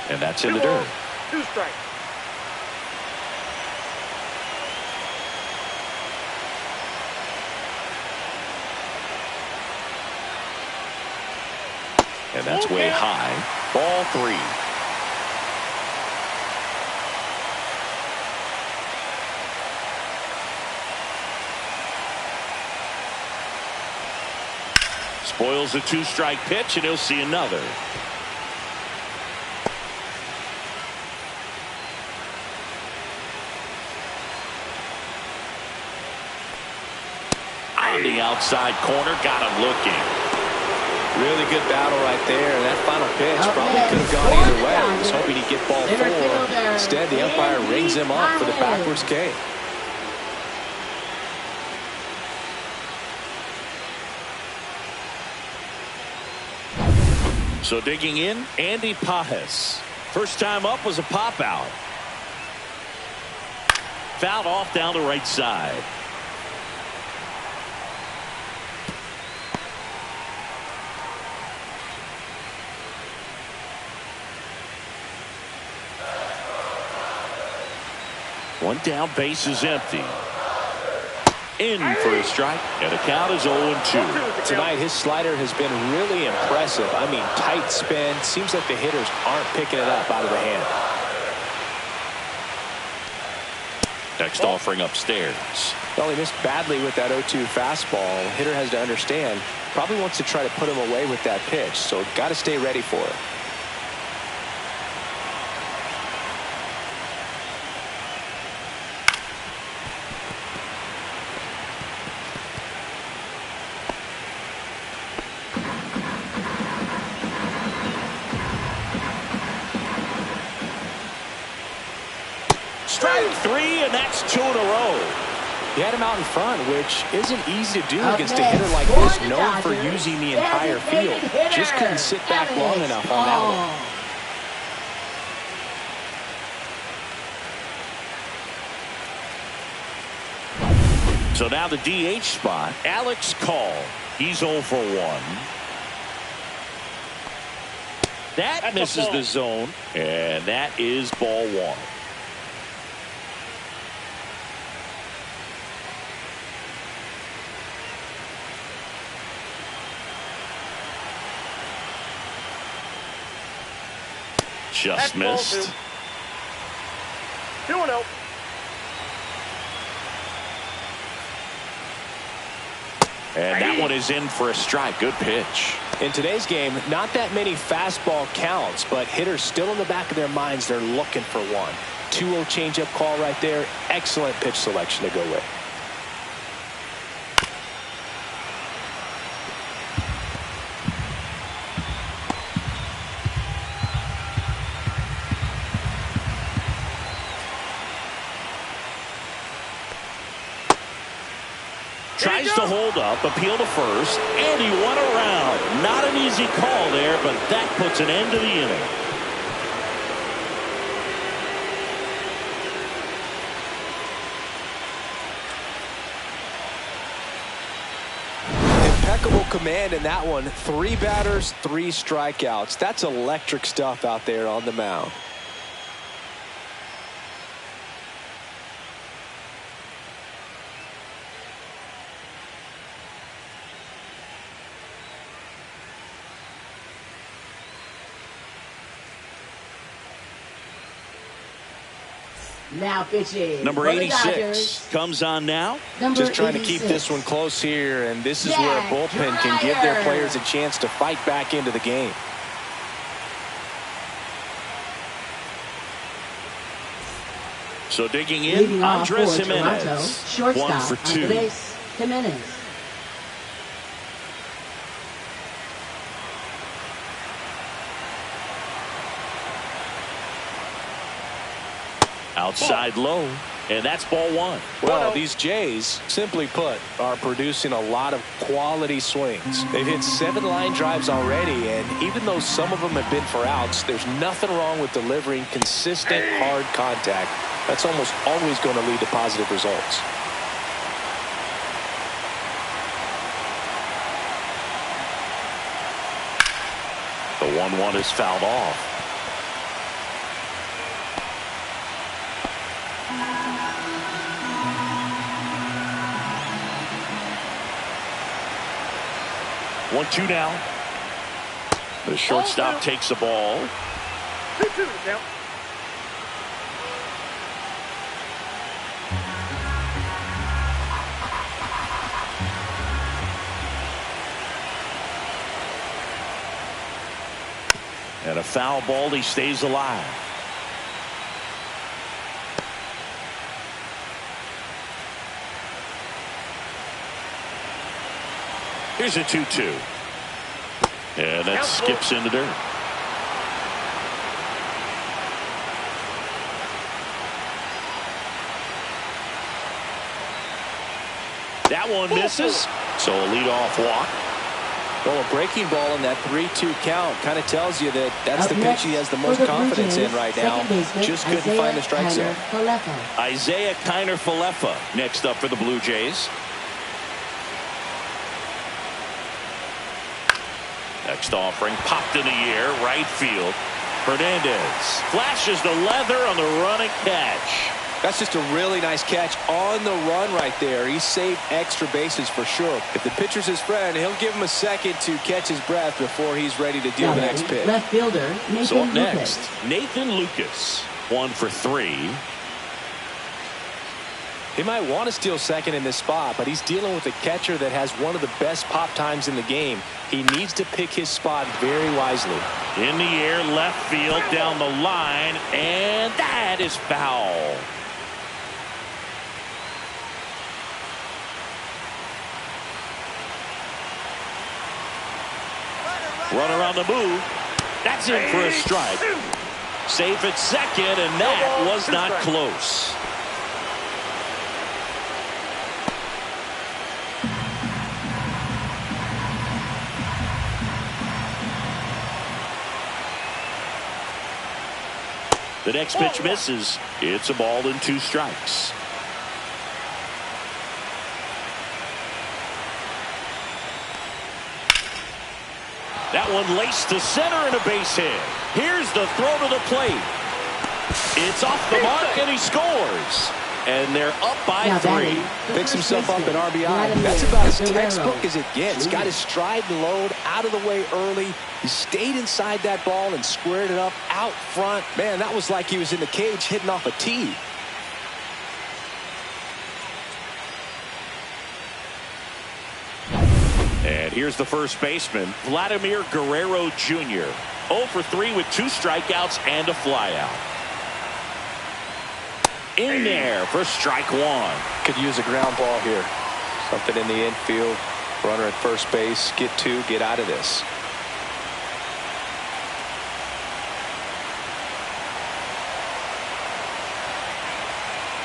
And that's in the dirt. 2 strikes. And that's way high. Ball 3. Spoils a 2-strike pitch, and he'll see another. On the outside corner, got him looking. Really good battle right there. And that final pitch probably could have gone either way. I was hoping he'd get ball 4. Instead, the umpire rings him up for the backwards K. So digging in, Andy Pajes. First time up was a pop out. Fouled off down the right side. One down, base is empty. In for a strike, and the count is 0-2. Tonight, his slider has been really impressive. I mean, tight spin. Seems like the hitters aren't picking it up out of the hand. Next offering upstairs. Well, he missed badly with that 0-2 fastball. The hitter has to understand, probably wants to try to put him away with that pitch, so got to stay ready for it. Strike 3, and that's 2 in a row. He had him out in front, which isn't easy to do against a hitter like this, known for using the entire field. Just couldn't sit back long enough on that one. So now the DH spot, Alex Call. He's 0 for 1. That misses the zone, and that is ball 1. Just missed. 2-0. And that one is in for a strike. Good pitch. In today's game, not that many fastball counts, but hitters still in the back of their minds, they're looking for one. 2-0 changeup call right there. Excellent pitch selection to go with. Tries to hold up, appeal to first, and he won around. Not an easy call there, but that puts an end to the inning. Impeccable command in that one. 3 batters, 3 strikeouts. That's electric stuff out there on the mound. Now pitching. Number for the 86 Dodgers. comes on now. Number Just trying to keep 86. this one close here, and this is where a bullpen can give their players a chance to fight back into the game. So digging in, Leading off Andres for Toronto, Jimenez. shortstop 1 for 2. Andres Jimenez. Outside low, and that's ball 1. Well, these Jays, simply put, are producing a lot of quality swings. They've hit 7 line drives already, and even though some of them have been for outs, there's nothing wrong with delivering consistent, hard contact. That's almost always going to lead to positive results. The 1-1 is fouled off. One, two now. The shortstop takes the ball. 2-2 now. And a foul ball. He stays alive. Here's a 2-2. And that skips in the dirt. That one misses. So a leadoff walk. Well, a breaking ball in that 3-2 count kind of tells you that that's Up the pitch next, he has the for most the Blue confidence Jays, in right now. second baseman, Just couldn't Isaiah find the strike zone. Kiner-Falefa. Isaiah Kiner-Falefa next up for the Blue Jays. Next offering popped in the air, right field. Hernandez flashes the leather on the running catch. That's just a really nice catch on the run right there. He saved extra bases for sure. If the pitcher's his friend, he'll give him a second to catch his breath before he's ready to deal the next pitch. Left fielder Nathan So up Lucas. next, Nathan Lucas. 1 for 3. He might want to steal second in this spot, but he's dealing with a catcher that has one of the best pop times in the game. He needs to pick his spot very wisely. In the air, left field, down the line, and that is foul. Runner on the move. That's in for a strike. Safe at second, and that was not close. The next pitch misses. It's a ball and 2 strikes. That one laced to center and a base hit. Here's the throw to the plate. It's off the mark and he scores. And they're up by 3. Picks himself up at RBI. That's about as textbook as it gets. Got his stride and load out of the way early. He stayed inside that ball and squared it up out front. Man, that was like he was in the cage hitting off a tee. And here's the first baseman, Vladimir Guerrero Jr. 0 for 3 with 2 strikeouts and a flyout. In there for strike 1. Could use a ground ball here. Something in the infield. Runner at first base. Get 2. Get out of this.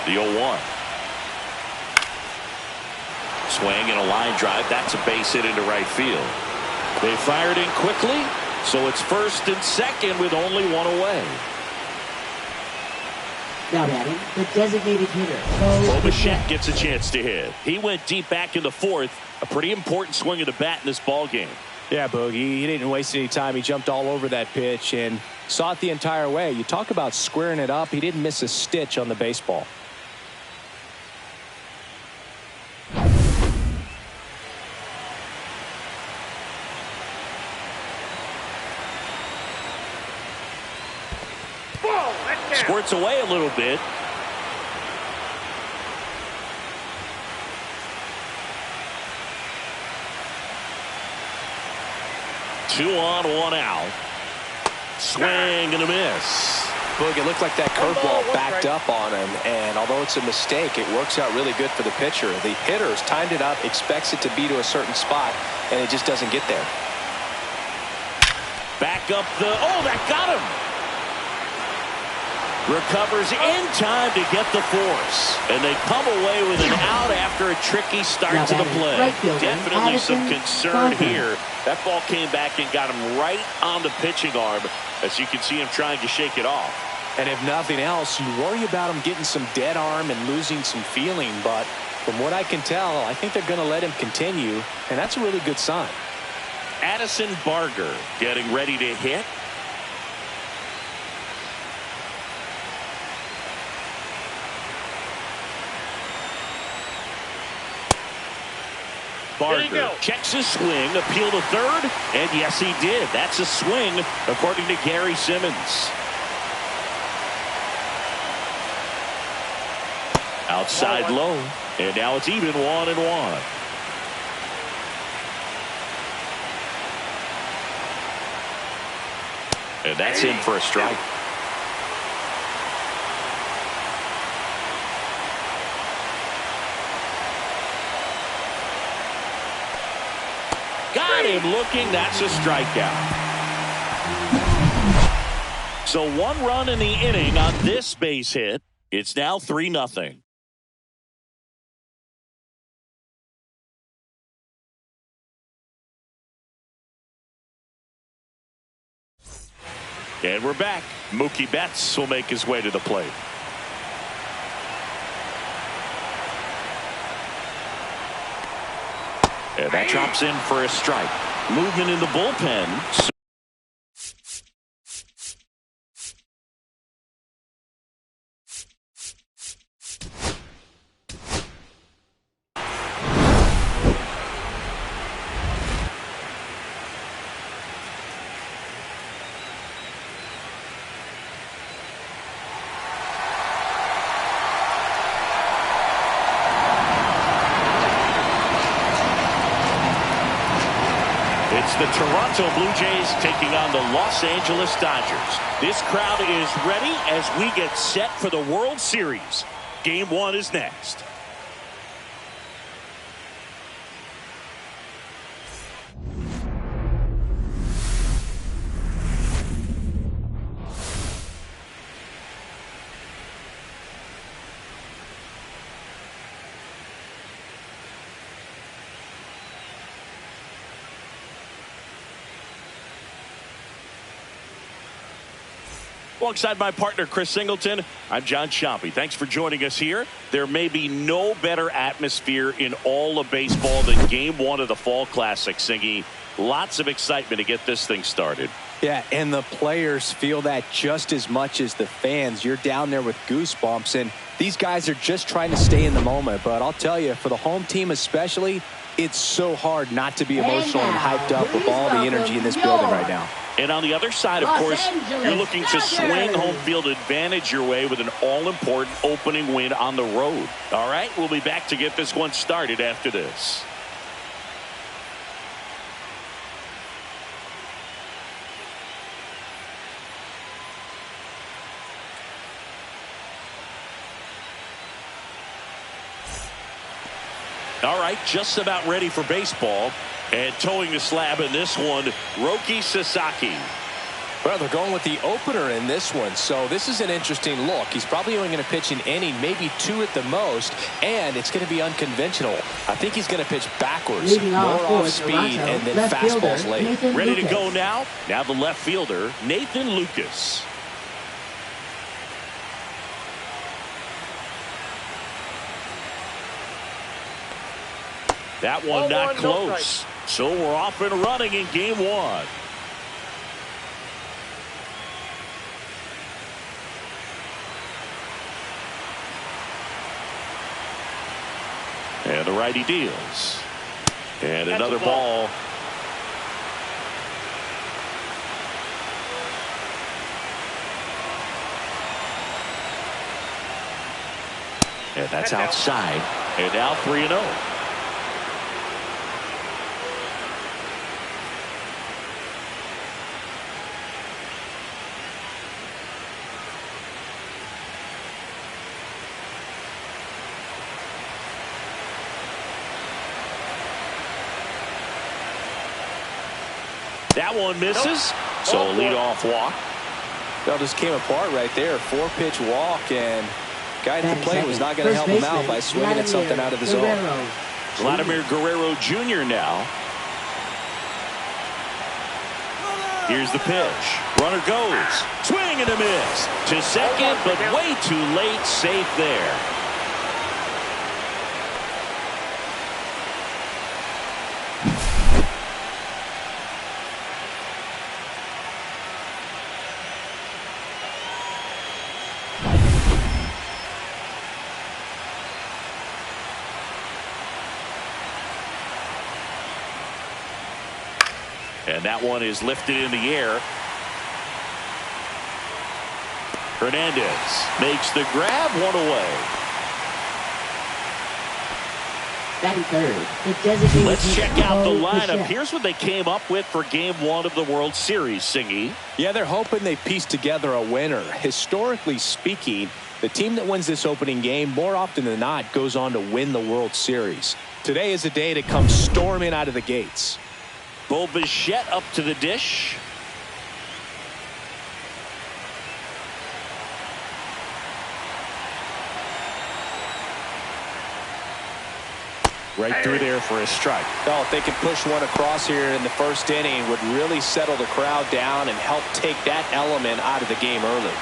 The 0-1. Swing and a line drive. That's a base hit into right field. They fired in quickly, so it's first and second with only 1 away. Now batting, the designated hitter. Bo Bichette gets a chance to hit. He went deep back in the 4th. A pretty important swing of the bat in this ball game. Yeah, Boogie. He didn't waste any time. He jumped all over that pitch and saw it the entire way. You talk about squaring it up. He didn't miss a stitch on the baseball. Squirts away a little bit. Two on, 1 out. Swing and a miss. Boog, it looked like that curveball backed up on him, and although it's a mistake, it works out really good for the pitcher. The hitter's timed it up, expects it to be to a certain spot, and it just doesn't get there. Back up oh, that got him. Recovers in time to get the force. And they come away with an out after a tricky start to the play. Definitely some concern here. That ball came back and got him right on the pitching arm, as you can see him trying to shake it off. And if nothing else, you worry about him getting some dead arm and losing some feeling. But from what I can tell, I think they're going to let him continue, and that's a really good sign. Addison Barger getting ready to hit. Barger checks his swing, appeal to third, and yes, he did. That's a swing, according to Gary Simmons. Outside low, and now it's even 1-1. And that's in for a strike. Got him looking. That's a strikeout. So 1 run in the inning on this base hit. It's now 3-0. And we're back. Mookie Betts will make his way to the plate. And that drops in for a strike. Movement in the bullpen. It's the Toronto Blue Jays taking on the Los Angeles Dodgers. This crowd is ready as we get set for the World Series. Game 1 is next. Alongside my partner, Chris Singleton, I'm John Chompy. Thanks for joining us here. There may be no better atmosphere in all of baseball than Game 1 of the Fall Classic, Singy. Lots of excitement to get this thing started. Yeah, and the players feel that just as much as the fans. You're down there with goosebumps, and these guys are just trying to stay in the moment. But I'll tell you, for the home team especially, it's so hard not to be emotional and hyped up with all the energy in this building right now. And on the other side, of course, you're looking to swing home field advantage your way with an all-important opening win on the road. All right, we'll be back to get this one started after this. All right, just about ready for baseball. And towing the slab in this one, Roki Sasaki. Well, they're going with the opener in this one, so this is an interesting look. He's probably only going to pitch an inning, maybe 2 at the most, and it's going to be unconventional. I think he's going to pitch backwards, more off speed, and then fastballs late. Ready to go now? Now the left fielder, Nathan Lucas. That one not close. So we're off and running in Game 1. And the righty deals. And another ball. And that's outside. And now 3-0. That one misses. So a leadoff walk. Well, just came apart right there. 4-pitch walk, and guy at the plate was not going to help him out by swinging at something out of the zone. Vladimir Guerrero Jr. now. Here's the pitch. Runner goes. Swing and a miss. To second, but way too late. Safe there. And that one is lifted in the air. Hernandez makes the grab, one away. Batting third, the designated. Let's check out the lineup. Bichette. Here's what they came up with for Game 1 of the World Series, Singy. Yeah, they're hoping they piece together a winner. Historically speaking, the team that wins this opening game more often than not goes on to win the World Series. Today is a day to come storming out of the gates. Bo Bichette up to the dish. Right through there for a strike. Well, if they can push one across here in the first inning, would really settle the crowd down and help take that element out of the game early.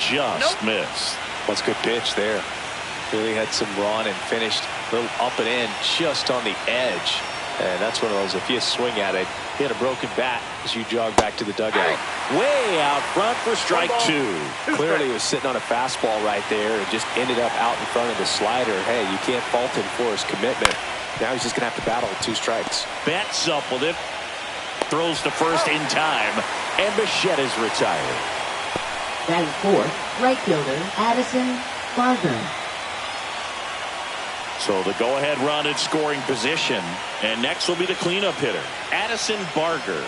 Just missed. That's a good pitch there. Really had some run and finished a little up and in just on the edge. And that's one of those, if you swing at it, he had a broken bat as you jog back to the dugout. Way out front for strike two. Clearly he was sitting on a fastball right there and just ended up out in front of the slider. Hey, you can't fault him for his commitment. Now he's just going to have to battle with 2 strikes. Bats up with it. Throws to first in time. And Bichette is retired. Batting fourth, right fielder Addison Barger. So the go-ahead run in scoring position. And next will be the cleanup hitter, Addison Barger.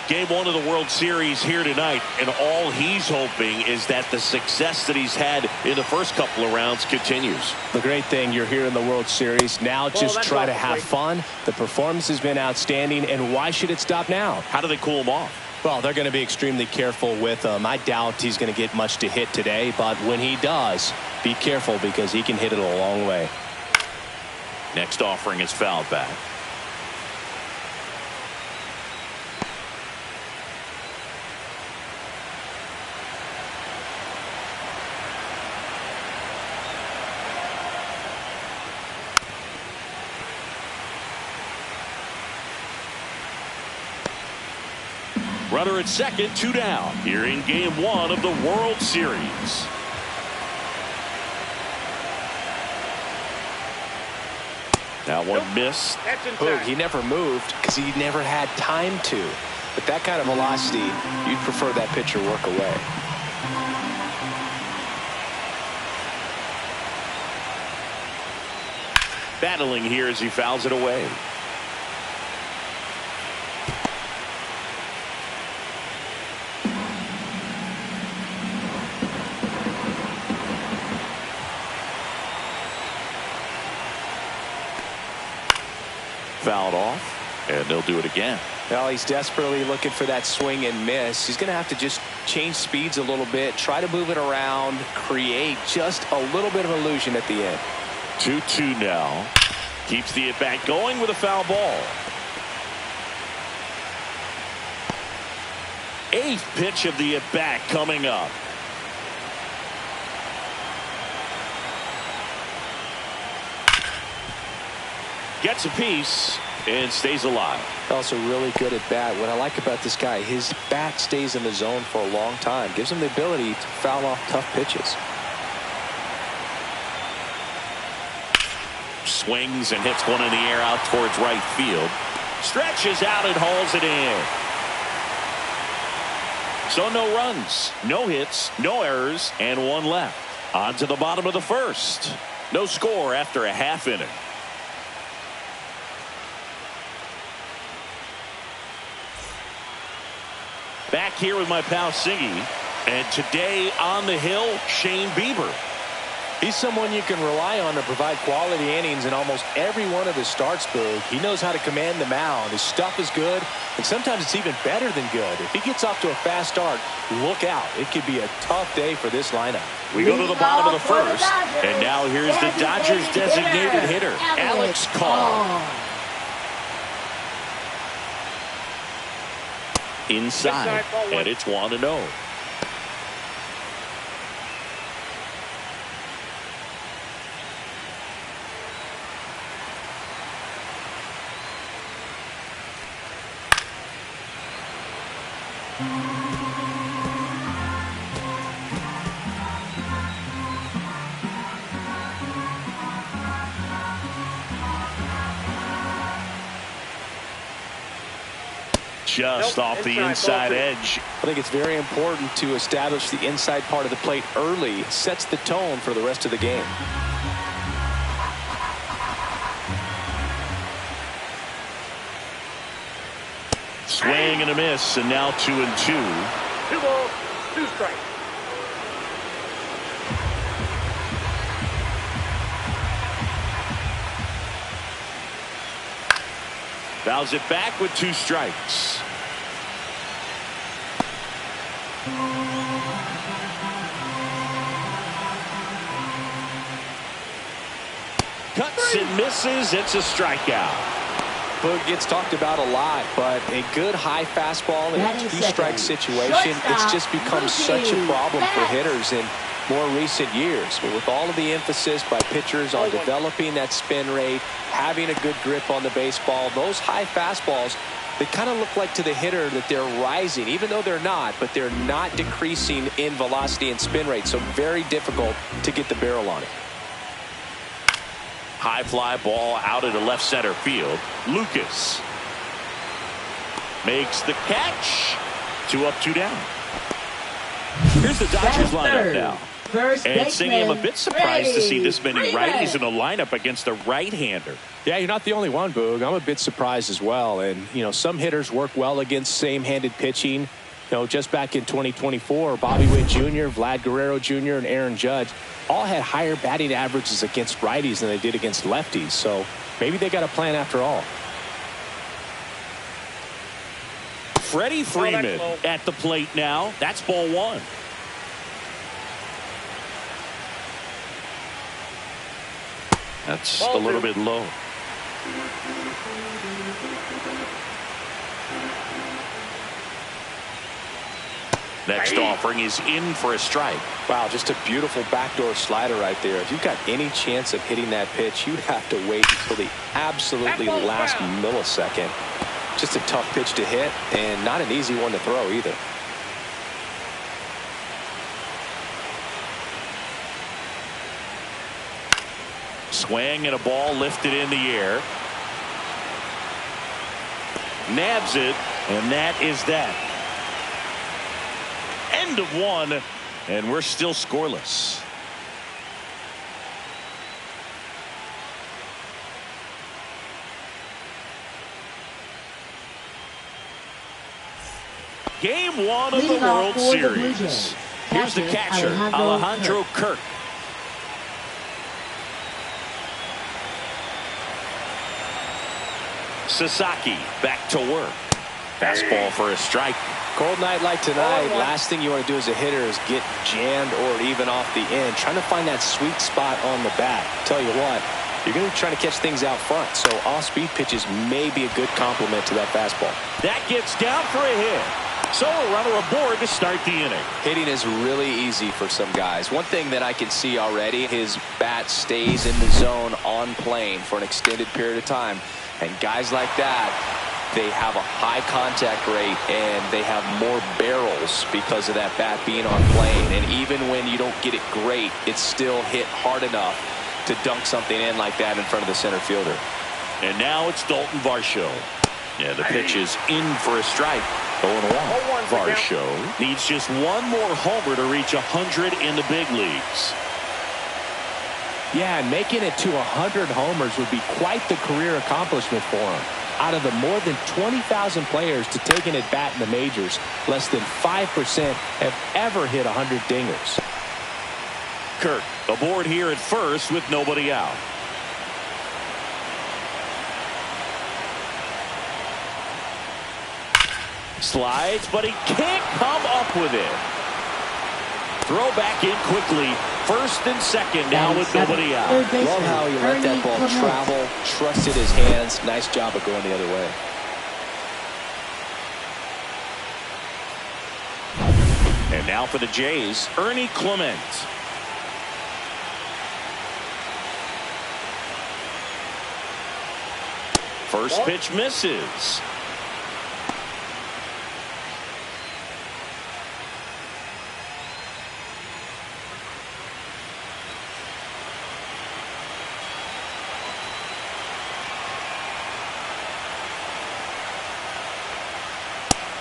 Game 1 of the World Series here tonight, and all he's hoping is that the success that he's had in the first couple of rounds continues. The great thing, you're here in the World Series. Now just try to have fun. The performance has been outstanding, and why should it stop now? How do they cool him off? Well, they're going to be extremely careful with him. I doubt he's going to get much to hit today, but when he does, be careful because he can hit it a long way. Next offering is fouled back. Runner at second, 2 down. Here in Game 1 of the World Series. That one missed. Oh, he never moved because he never had time to. But that kind of velocity, you'd prefer that pitcher work away. Battling here as he fouls it away. Fouled off, and they'll do it again. Well, he's desperately looking for that swing and miss. He's going to have to just change speeds a little bit, try to move it around, create just a little bit of illusion at the end. 2-2 now. Keeps the at-bat going with a foul ball. 8th pitch of the at-bat coming up. Gets a piece and stays alive. Also really good at bat. What I like about this guy, his bat stays in the zone for a long time. Gives him the ability to foul off tough pitches. Swings and hits one in the air out towards right field. Stretches out and hauls it in. So no runs, no hits, no errors, and 1 left. On to the bottom of the first. No score after a half inning. Back here with my pal Siggy, and today on the hill, Shane Bieber. He's someone you can rely on to provide quality innings in almost every one of his starts, Boog. He knows how to command the mound. His stuff is good, and sometimes it's even better than good. If he gets off to a fast start, look out. It could be a tough day for this lineup. We go to the bottom of the first, and now here's the Dodgers designated hitter, Alex Call. Inside, and it's 1-0. Just off the inside edge. I think it's very important to establish the inside part of the plate early. It sets the tone for the rest of the game. Swing and a miss, and now 2-2. 2 balls, 2 strikes. Fouls it back with 2 strikes. Cuts and misses. It's a strikeout. Boog gets talked about a lot, but a good high fastball in a 2-strike situation, it's just become such a problem for hitters in more recent years. But with all of the emphasis by pitchers on developing that spin rate, having a good grip on the baseball, those high fastballs, they kind of look like to the hitter that they're rising, even though they're not, but they're not decreasing in velocity and spin rate, so very difficult to get the barrel on it. High fly ball out into left center field. Lucas makes the catch. 2 up, 2 down. Here's the Dodgers lineup now. And saying I'm a bit surprised to see this many righties in a lineup against a right-hander. Yeah, you're not the only one, Boog. I'm a bit surprised as well. And, you know, some hitters work well against same-handed pitching. You know, just back in 2024, Bobby Witt Jr., Vlad Guerrero Jr., and Aaron Judge all had higher batting averages against righties than they did against lefties. So maybe they got a plan after all. Freddie Freeman at the plate now. That's ball 1. That's a little bit low. Next offering is in for a strike. Wow, just a beautiful backdoor slider right there. If you've got any chance of hitting that pitch, you have to wait until the absolutely last millisecond. Just a tough pitch to hit, and not an easy one to throw either. Swing and a ball lifted in the air. Nabs it, and that is that. End of 1, and we're still scoreless. Game 1 of the World Series. Here's the catcher, Alejandro Kirk. Sasaki back to work. Fastball for a strike. Cold night like tonight, last thing you want to do as a hitter is get jammed or even off the end. Trying to find that sweet spot on the bat. Tell you what, you're going to be trying to catch things out front, so off-speed pitches may be a good complement to that fastball. That gets down for a hit. So a runner aboard to start the inning. Hitting is really easy for some guys. One thing that I can see already, his bat stays in the zone on plane for an extended period of time. And guys like that, they have a high contact rate and they have more barrels because of that bat being on plane. And even when you don't get it great, it's still hit hard enough to dunk something in like that in front of the center fielder. And now it's Dalton Varsho. Yeah, the pitch is in for a strike. 0-1. Varsho needs just one more homer to reach 100 in the big leagues. Yeah, and making it to 100 homers would be quite the career accomplishment for him. Out of the more than 20,000 players to take an at-bat in the majors, less than 5% have ever hit 100 dingers. Kirk aboard here at first with nobody out. Slides, but he can't come up with it. Throw back in quickly. First and second now with nobody out. Love how he let that ball travel, trusted his hands. Nice job of going the other way. And now for the Jays, Ernie Clement. First pitch misses.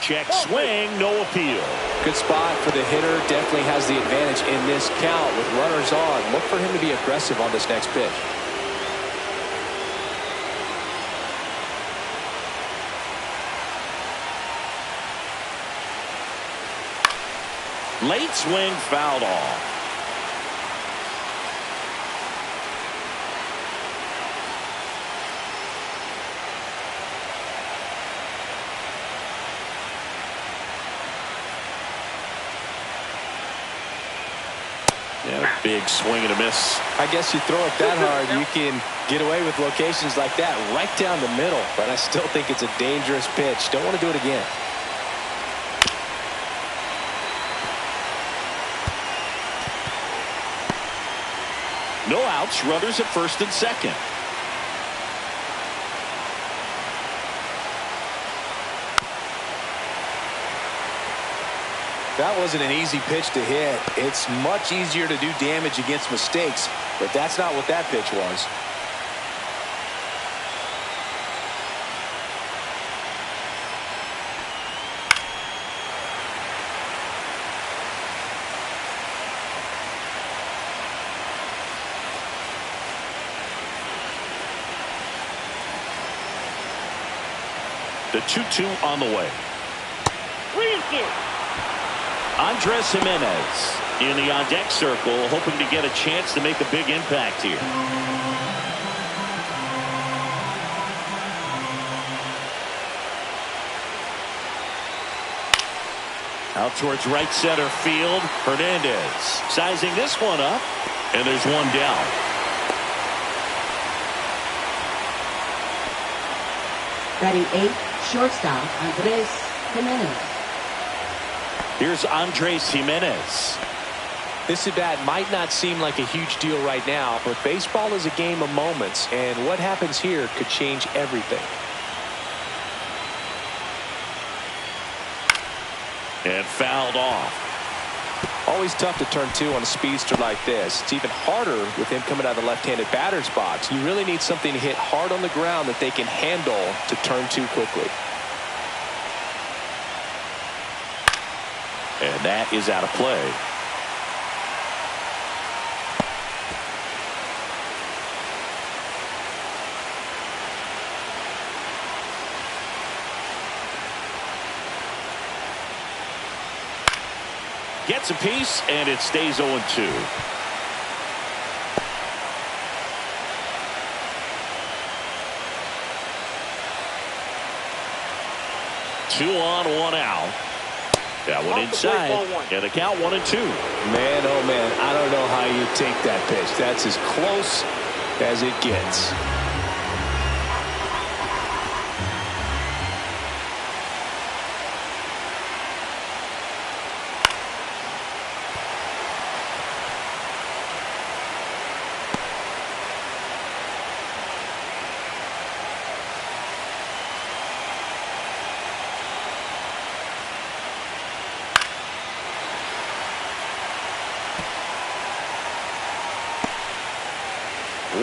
Check swing, no appeal. Good spot for the hitter. Definitely has the advantage in this count with runners on. Look for him to be aggressive on this next pitch. Late swing fouled off. Yeah, big swing and a miss. I guess you throw it that hard, you can get away with locations like that right down the middle. But I still think it's a dangerous pitch. Don't want to do it again. No outs, runners at first and second. That wasn't an easy pitch to hit. It's much easier to do damage against mistakes, but that's not what that pitch was. The 2-2 on the way. Andres Jimenez in the on-deck circle, hoping to get a chance to make a big impact here. Out towards right center field. Hernandez sizing this one up, and there's one down. Batting 8th, shortstop Andres Jimenez. Here's Andres Jimenez. This at-bat might not seem like a huge deal right now, but baseball is a game of moments, and what happens here could change everything. And fouled off. Always tough to turn two on a speedster like this. It's even harder with him coming out of the left-handed batter's box. You really need something to hit hard on the ground that they can handle to turn two quickly. And that is out of play. Gets a piece, and it stays 0-2. Two on, one out. That one inside, and the count 1-2. Man, oh man, I don't know how you take that pitch. That's as close as it gets.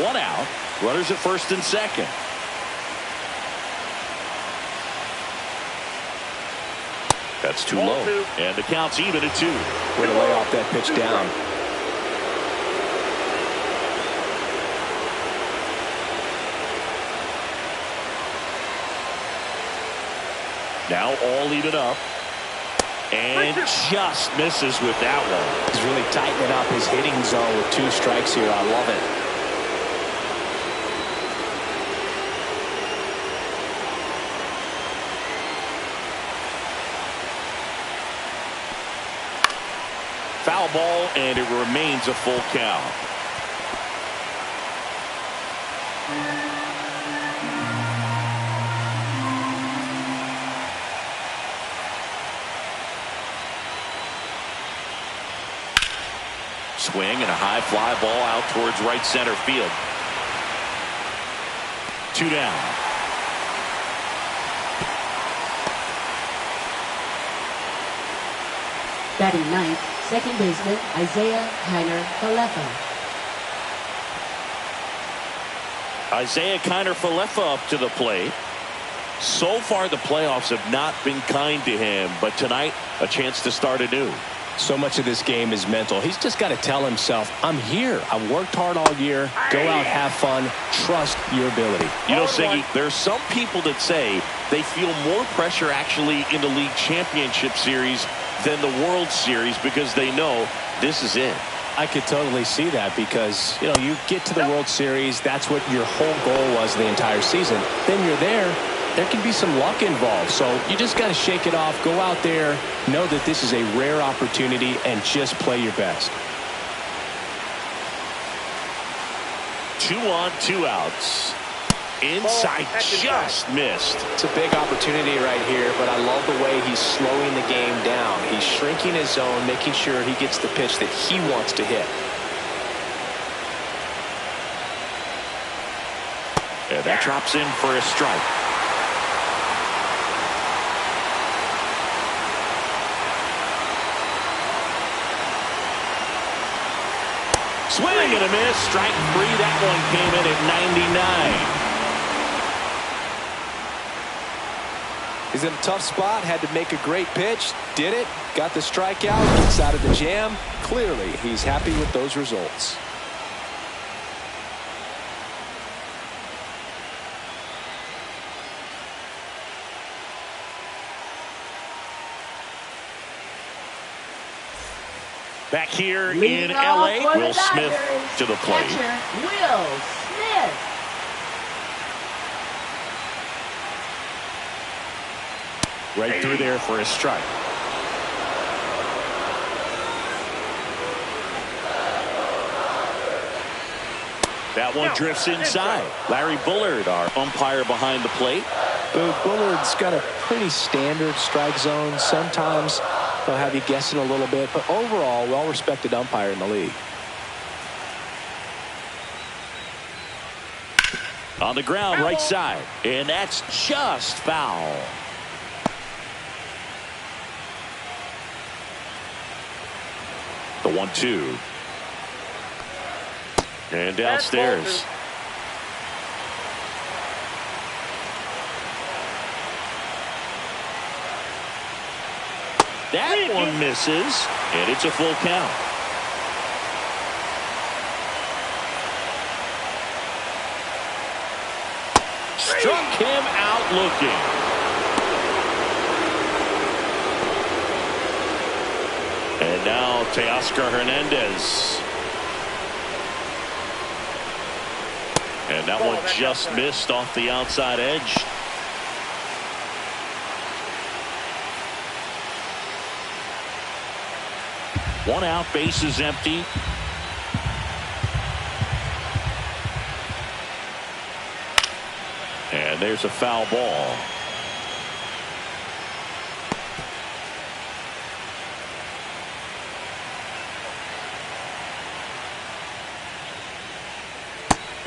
One out. Runners at first and second. That's too low. And the count's even at 2. Way to lay off that pitch down. Now all even up. And just misses with that one. He's really tightening up his hitting zone with 2 strikes here. I love it. Foul ball, and it remains a full count. Swing and a high fly ball out towards right center field. 2 down. Batting ninth, second baseman Isaiah Kiner-Falefa. Isaiah Kiner-Falefa up to the plate. So far, the playoffs have not been kind to him, but tonight, a chance to start anew. So much of this game is mental. He's just got to tell himself, I'm here. I've worked hard all year. Go out, have fun. Trust your ability. You know, Siggy, there's some people that say they feel more pressure actually in the league championship series than the World Series because they know this is it. I could totally see that because, you know, you get to the World Series. That's what your whole goal was the entire season. Then you're there. There can be some luck involved. So you just got to shake it off. Go out there. Know that this is a rare opportunity and just play your best. 2 on, 2 outs. Inside, just missed. It's a big opportunity right here, but I love the way he's slowing the game down. He's shrinking his zone, making sure he gets the pitch that he wants to hit. And that drops in for a strike. Swing and a miss. Strike 3. That one came in at 99. He's in a tough spot, had to make a great pitch, did it, got the strikeout, gets out of the jam. Clearly, he's happy with those results. Back here Leading in off L.A., for the Will Smith Dodgers, to the plate. catcher, Will Smith. Right through there for a strike. That one drifts inside. Larry Bullard, our umpire behind the plate. Bullard's got a pretty standard strike zone. Sometimes they'll have you guessing a little bit, but overall, well-respected umpire in the league. On the ground, right side. And that's just foul. The 1-2. And downstairs. That one misses, and it's a full count. Struck him out looking. And now Teoscar Hernandez. And that one just missed off the outside edge. One out, base is empty. And there's a foul ball.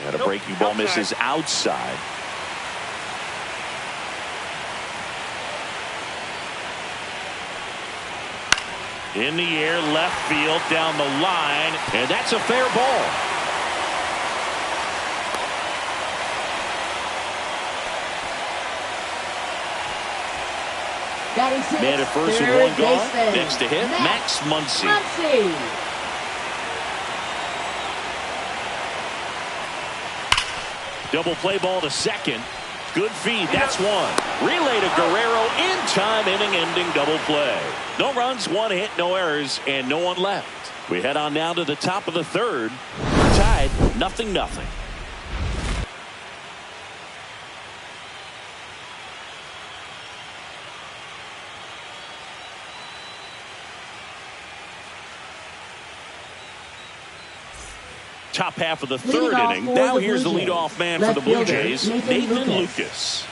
And a breaking ball misses outside. In the air, left field, down the line, and that's a fair ball. Man at first with one gone. Next to him, Max Muncy. Double play ball to second. Good feed. That's one. Relay to Guerrero in time, inning-ending double play. No runs, one hit, no errors, and no one left. We head on now to the top of the third. We're tied 0-0. Top half of the third inning. Now here's the leadoff man for the Blue Jays, Nathan Lucas.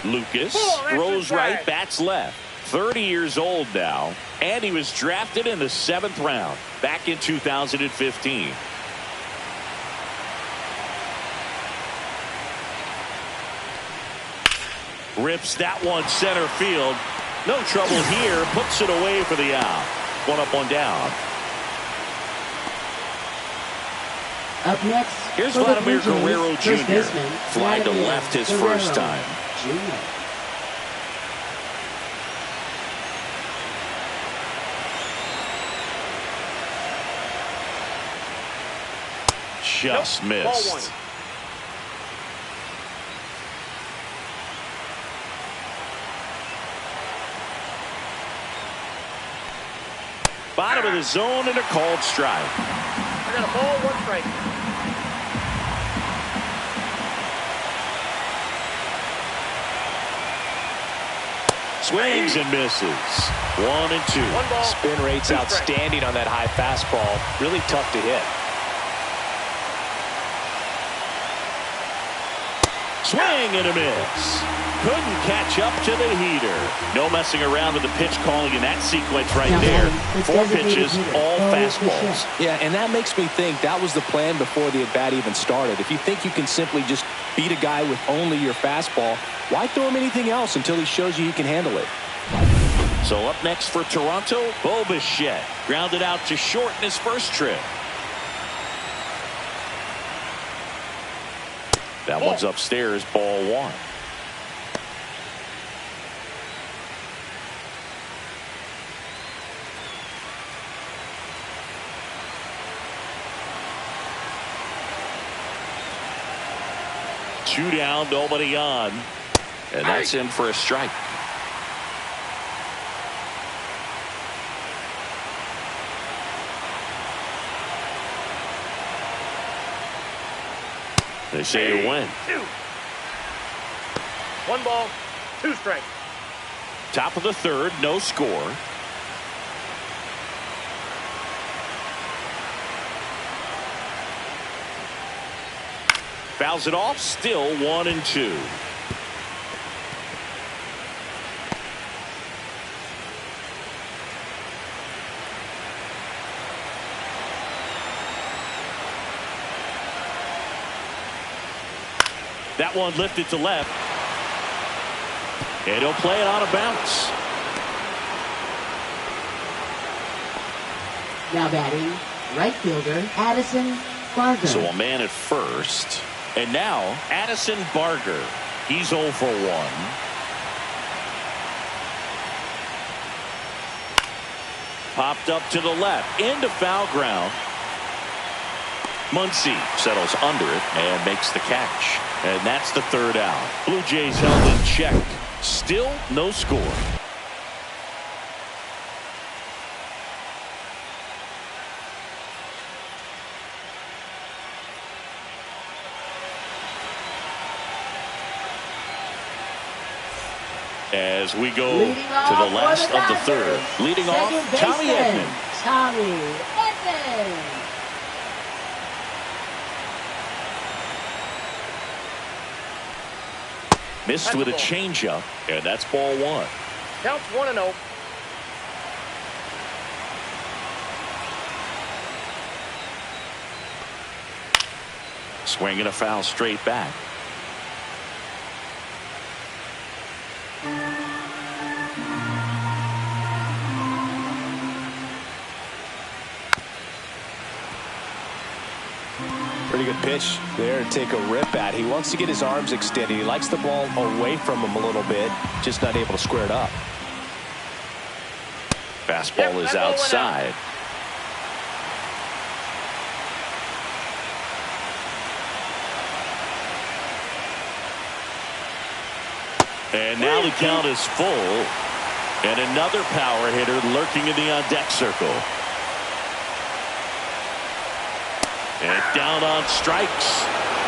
Lucas throws right, bats left. 30 years old now, and he was drafted in the 7th round back in 2015. Rips that one center field. No trouble here. Puts it away for the out. One up, one down. Up next, here's Vladimir Guerrero Jr. Fly to left his first time. Just missed. Bottom of the zone and a called strike. I got a ball, 1 strike. Swings and misses. 1 and 2. 1 ball. Spin rate's 2 outstanding strike. on that high fastball. Really tough to hit. Swing and a miss. Couldn't catch up to the heater. No messing around with the pitch calling in that sequence right there. 4 pitches, all fastballs. Yeah, and that makes me think that was the plan before the at-bat even started. If you think you can simply just beat a guy with only your fastball, why throw him anything else until he shows you he can handle it? So up next for Toronto, Bo Bichette. Grounded out to short in his first trip. That one's upstairs, ball 1. Two down, nobody on. And that's in for a strike. They say you win. 2. 1 ball, 2 strikes. Top of the third, no score. Fouls it off, still 1 and 2. That one lifted to left. And he'll play it on a bounce. Now batting, right fielder Addison Barger. So a man at first. And now Addison Barger. He's 0 for 1. Popped up to the left into foul ground. Muncy settles under it and makes the catch. And that's the third out. Blue Jays held in check. Still no score. As we go to the last of the third. Leading off, Tommy Edman. Tommy Edman. Missed with a changeup, and that's ball 1. Counts 1-0. Swinging a foul straight back. Pretty good pitch there to take a rip at. He wants to get his arms extended. He likes the ball away from him a little bit, just not able to square it up. Fastball is outside. And now the count is full. And another power hitter lurking in the on-deck circle. And down on strikes.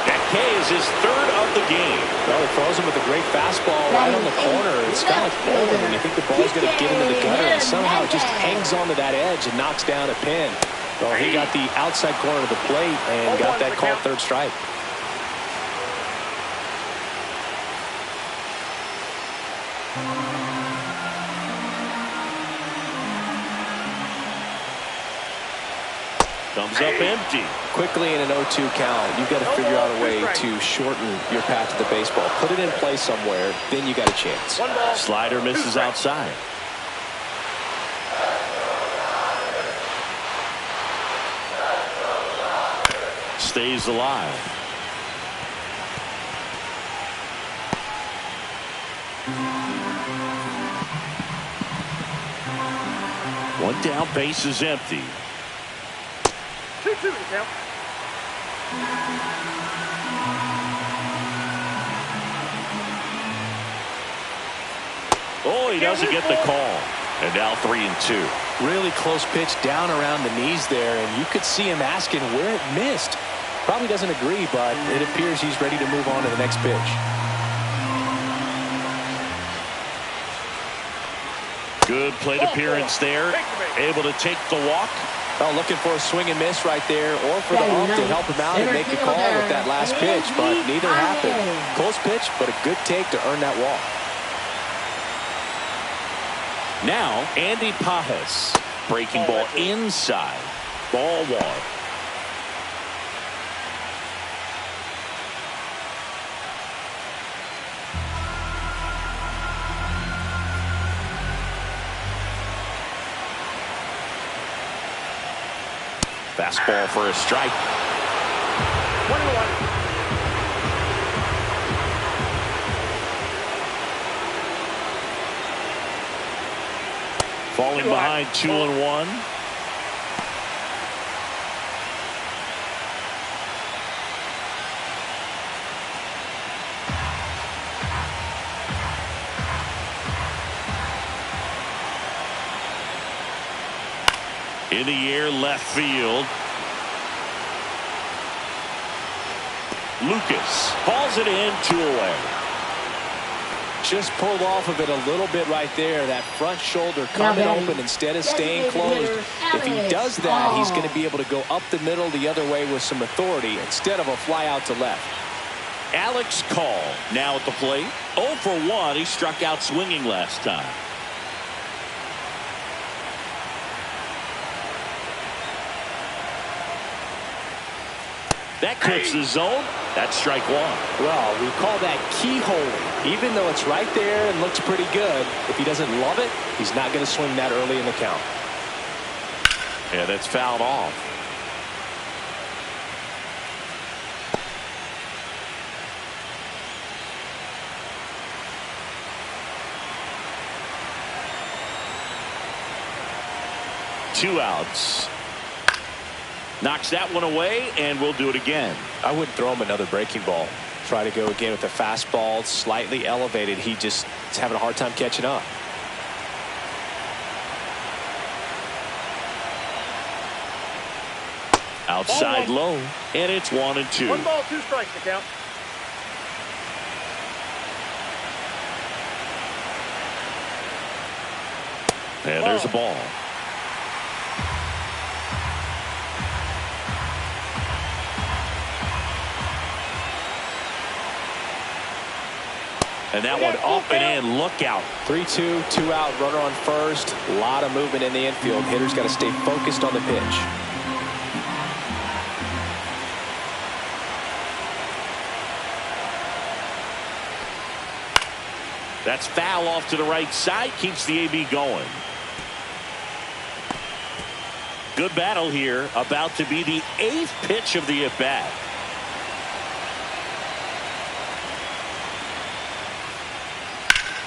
That K is his third of the game. Well, he throws him with a great fastball right on the corner. It's kind of like bowling when you think the ball's going to get into the gutter, and somehow it just hangs onto that edge and knocks down a pin. Well, he got the outside corner of the plate and got that called third strike. Comes up empty. Quickly in an 0-2 count, you've got to figure out a way to shorten your path to the baseball. Put it in play somewhere, then you got a chance. Slider misses outside. Stays alive. One down, base is empty. 2-2 to count. Oh, he doesn't get the call. And now 3-2. Really close pitch down around the knees there, and you could see him asking where it missed. Probably doesn't agree, but it appears he's ready to move on to the next pitch. Good plate appearance there. Able to take the walk. Oh, looking for a swing and miss right there, or for the ump to help him out and make a call with that last pitch, but neither happened. Close pitch, but a good take to earn that walk. Now, Andy Pajas. Breaking ball inside. Ball one. Fastball for a strike. 1-1. Falling behind 2-1. In the air, left field. Lucas hauls it in, 2 away. Just pulled off of it a little bit right there. That front shoulder coming open instead of staying closed. If he does that, he's going to be able to go up the middle the other way with some authority instead of a fly out to left. Alex Call now at the plate. 0 for 1. He struck out swinging last time. That clips the zone. That's strike 1. Well, we call that keyholing. Even though it's right there and looks pretty good, if he doesn't love it, he's not going to swing that early in the count. And it's fouled off. Two outs. Knocks that one away, and we'll do it again. I wouldn't throw him another breaking ball. Try to go again with the fastball, slightly elevated. He just is having a hard time catching up. Outside low, and it's 1-2. 1 ball, 2 strikes to count. And there's a ball. And that one up and in. Look out. 3-2, 2 out, runner on first. A lot of movement in the infield. Hitter's got to stay focused on the pitch. That's foul off to the right side. Keeps the AB going. Good battle here. About to be the 8th pitch of the at-bat.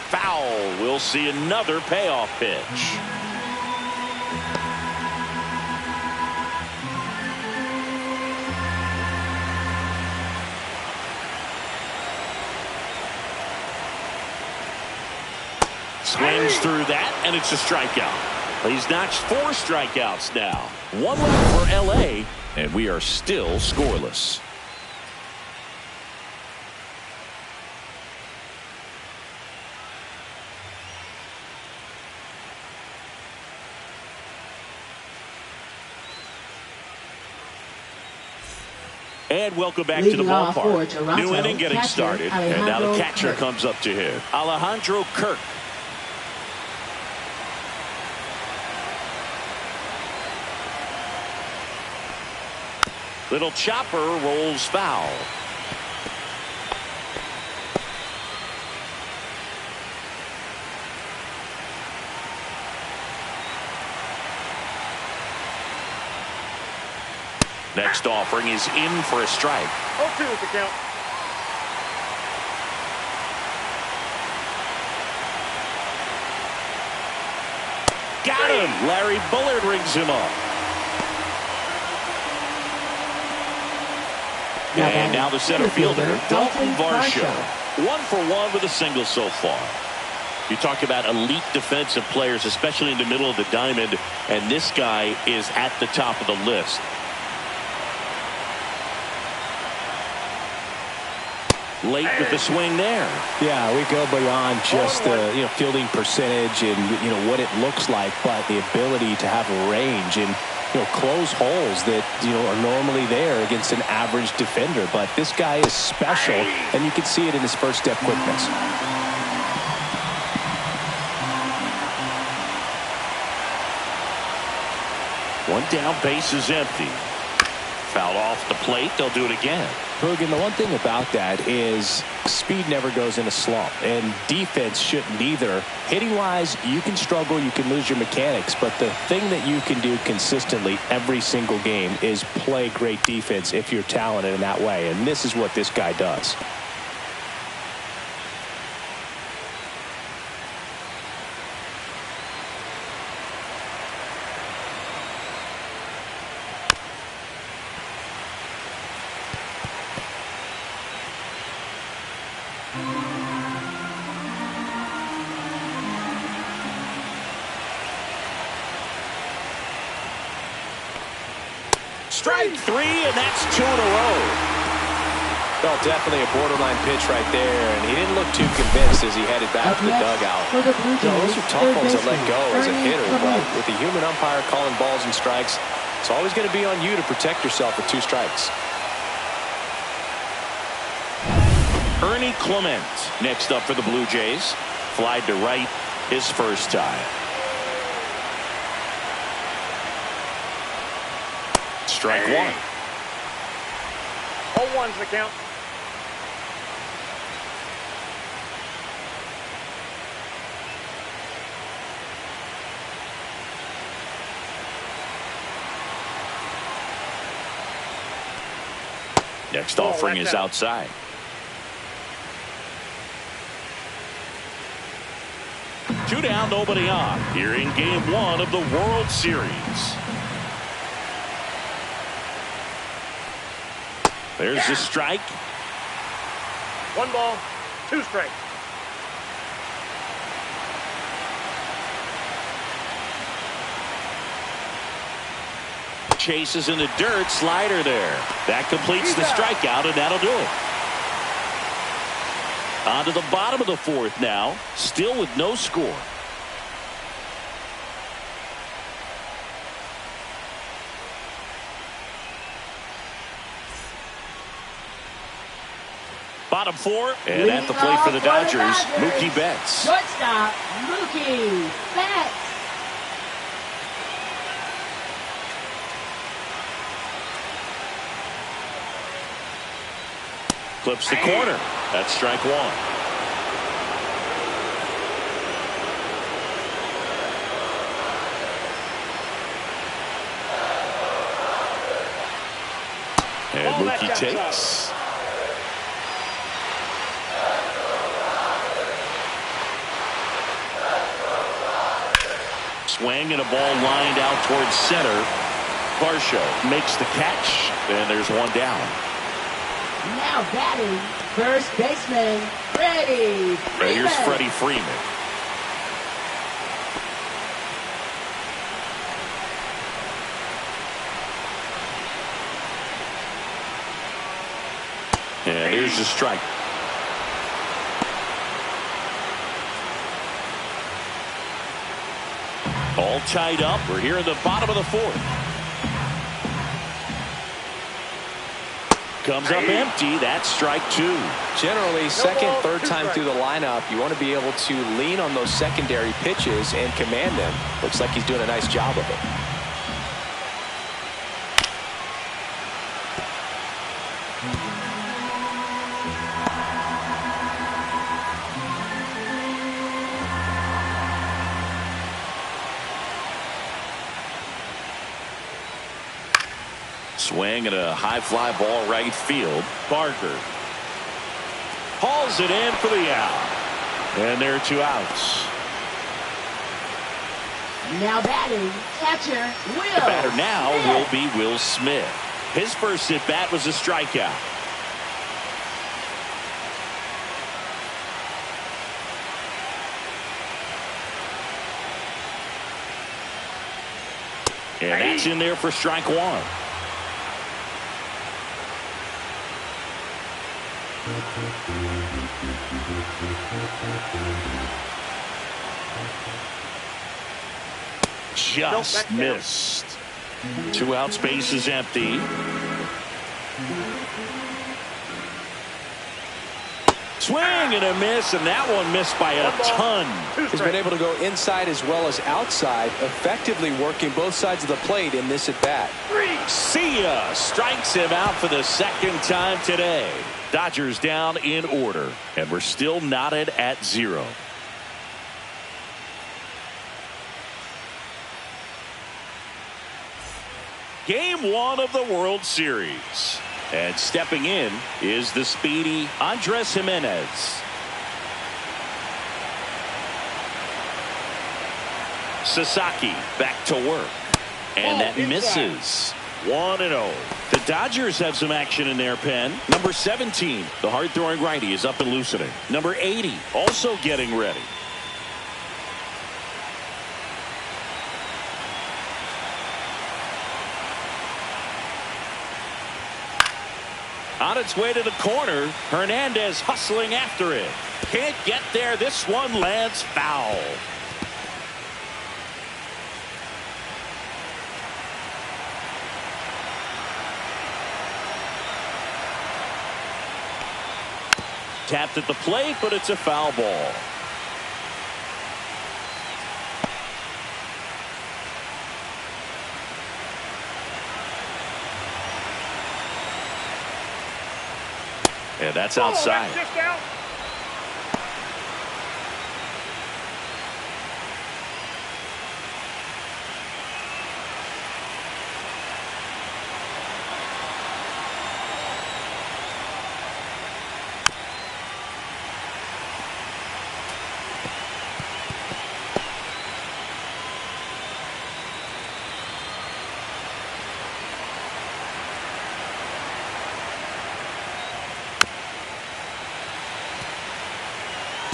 Foul. We'll see another payoff pitch. Swings through that, and it's a strikeout. He's notched 4 strikeouts now. 1 left for L.A., and we are still scoreless. And welcome back to the ballpark. New inning getting started, and now the catcher comes up to him. Alejandro Kirk. Little chopper rolls foul. Next offering is in for a strike. 0-2 is the count. Got him. Larry Bullard rings him up. And now the center fielder, Dalton Varsho. 1 for 1 with a single so far. You talk about elite defensive players, especially in the middle of the diamond, and this guy is at the top of the list. Late with the swing there. Yeah, we go beyond just the fielding percentage and what it looks like, but the ability to have a range and close holes that are normally there against an average defender. But this guy is special, and you can see it in his first step quickness. One down, base is empty. Foul off the plate. They'll do it again. Hogan, the one thing about that is speed never goes in a slump, and defense shouldn't either. Hitting-wise, you can struggle, you can lose your mechanics, but the thing that you can do consistently every single game is play great defense if you're talented in that way, and this is what this guy does. Strike 3, and that's 2 in a row. Well, definitely a borderline pitch right there, and he didn't look too convinced as he headed back to the dugout. Those are tough ones to let go as a hitter, but with the human umpire calling balls and strikes, it's always going to be on you to protect yourself with 2 strikes. Ernie Clement next up for the Blue Jays. Flied to right his first time. Strike 1. 0-1's the count. Next offering is outside. Two down, nobody on. Here in Game 1 of the World Series. There's the strike. 1 ball, 2 strikes. Chases in the dirt, slider there. That completes the strikeout, and that'll do it. On to the bottom of the 4th now, still with no score. Bottom 4, and at the plate for the Dodgers, Mookie Betts. Shortstop, Mookie Betts. Clips the corner. That's strike 1. And Mookie takes. Swing and a ball lined out towards center. Varsho makes the catch, and there's 1 down. Now batting, first baseman, Freddie Freeman. Here's Freddie Freeman. And here's the strike. All tied up. We're here in the bottom of the fourth. Comes up empty. That's strike two. Generally, second, third time through the lineup, you want to be able to lean on those secondary pitches and command them. Looks like he's doing a nice job of it. Swing and a high fly ball right field. Barker hauls it in for the out. And there are two outs. Now batting, catcher, Will. The batter now Smith. will be Will Smith. His first at bat was a strikeout. And that's in there for strike one. Just missed. 2 outs, base is empty. Swing and a miss, and that one missed by a ton. He's been able to go inside as well as outside, effectively working both sides of the plate in this at bat. See ya. Strikes him out for the second time today. Dodgers down in order, and we're still knotted at 0. Game 1 of the World Series. And stepping in is the speedy Andres Jimenez. Sasaki back to work. And that misses. 1-0. The Dodgers have some action in their pen. Number 17, the hard-throwing righty, is up and loosening. Number 80, also getting ready. On its way to the corner, Hernandez hustling after it. Can't get there. This one lands foul. Tapped at the plate, but it's a foul ball. And that's outside.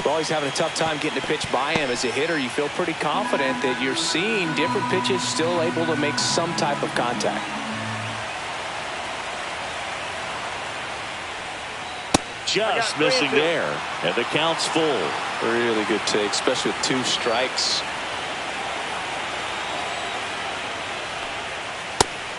Well, he's having a tough time getting a pitch by him. As a hitter, you feel pretty confident that you're seeing different pitches still able to make some type of contact. Just missing there. And the count's full. Really good take, especially with 2 strikes.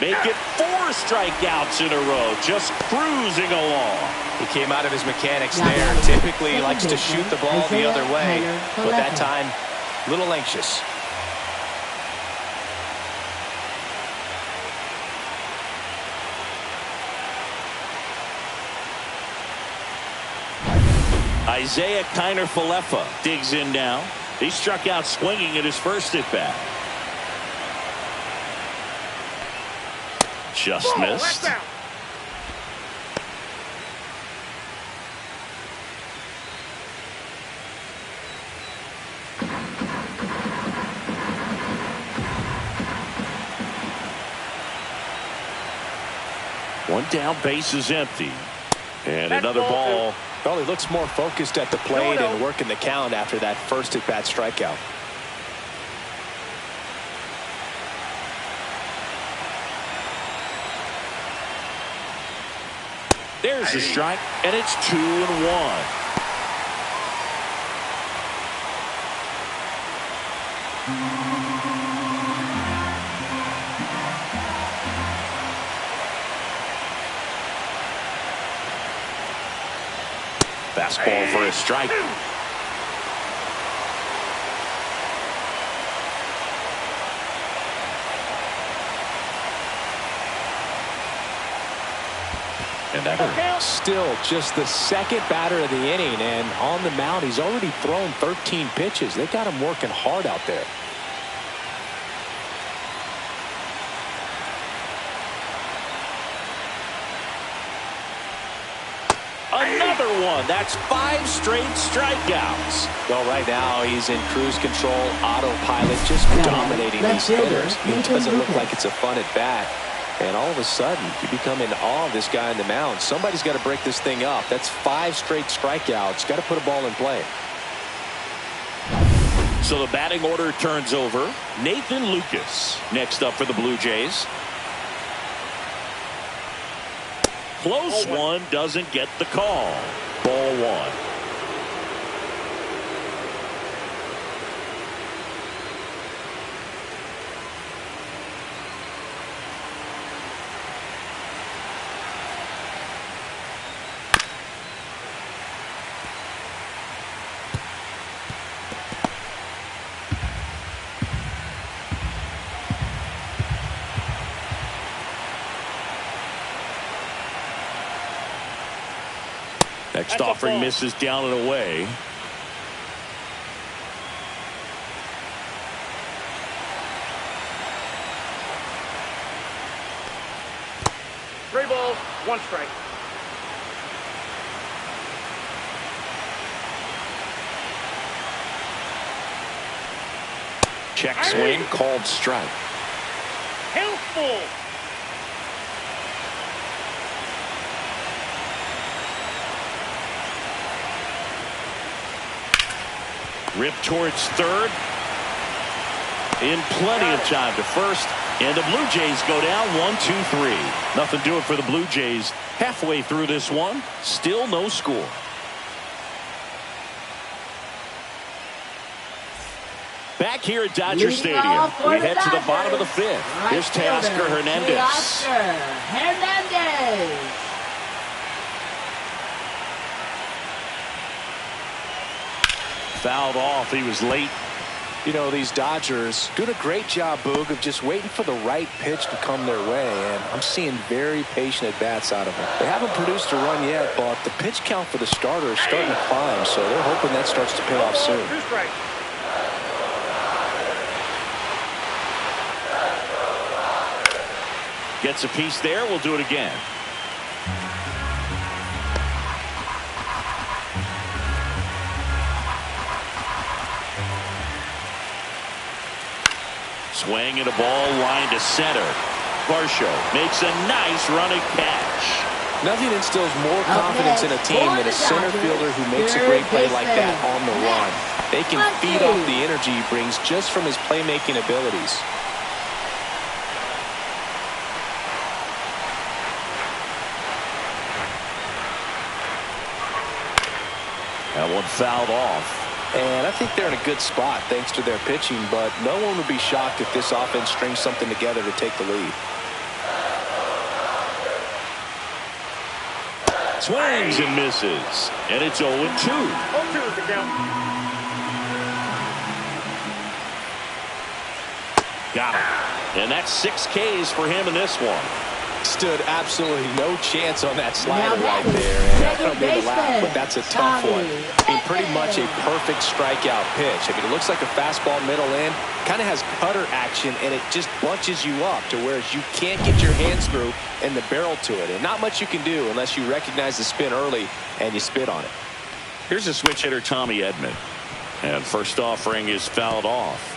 Make it 4 strikeouts in a row. Just cruising along. He came out of his mechanics there. Typically he likes to shoot the ball the other way, but that time a little anxious. Isaiah Kiner-Falefa digs in now. He struck out swinging at his first at bat. Just missed. One down, base is empty. And another ball. Well, he looks more focused at the plate and working the count after that first at bat strikeout. There's the strike, and it's 2-1. Fastball for a strike. And that still just the second batter of the inning, and on the mound he's already thrown 13 pitches. They got him working hard out there. Another one. That's 5 straight strikeouts. Well, right now he's in cruise control, autopilot, just dominating these hitters. It doesn't look like it's a fun at bat. And all of a sudden, you become in awe of this guy on the mound. Somebody's got to break this thing up. That's 5 straight strikeouts. Got to put a ball in play. So the batting order turns over. Nathan Lucas next up for the Blue Jays. Close one, doesn't get the call. Ball 1. Next offering misses down and away. Three balls, 1 strike. Check swing, called strike. Helpful. Ripped towards third. In plenty of time to first. And the Blue Jays go down 1-2-3. Nothing doing for the Blue Jays. Halfway through this one, still no score. Back here at Dodger Stadium, we head to the bottom of the 5th. Here's Teoscar Hernandez. Teoscar Hernandez. Fouled off. He was late. You know, these Dodgers doing a great job, Boog, of just waiting for the right pitch to come their way, and I'm seeing very patient at-bats out of them. They haven't produced a run yet, but the pitch count for the starter is starting to climb, so they're hoping that starts to pay off soon. 2 strikes. Gets a piece there. We'll do it again. Swing and a ball line to center. Varsho makes a nice running catch. Nothing instills more confidence in a team than a center fielder who makes a great play like that on the run. They can feed off the energy he brings just from his playmaking abilities. That one fouled off. And I think they're in a good spot thanks to their pitching, but no one would be shocked if this offense strings something together to take the lead. Swings and misses. And it's 0-2. 0-2 is the count. Got him. And that's 6 Ks for him in this one. Stood absolutely no chance on that slider right there. And I don't mean to laugh, but that's a tough one. I mean, pretty much a perfect strikeout pitch. I mean, it looks like a fastball middle in. Kind of has cutter action, and it just bunches you up to where you can't get your hands through and the barrel to it. And not much you can do unless you recognize the spin early and you spit on it. Here's a switch hitter, Tommy Edman. And first offering is fouled off.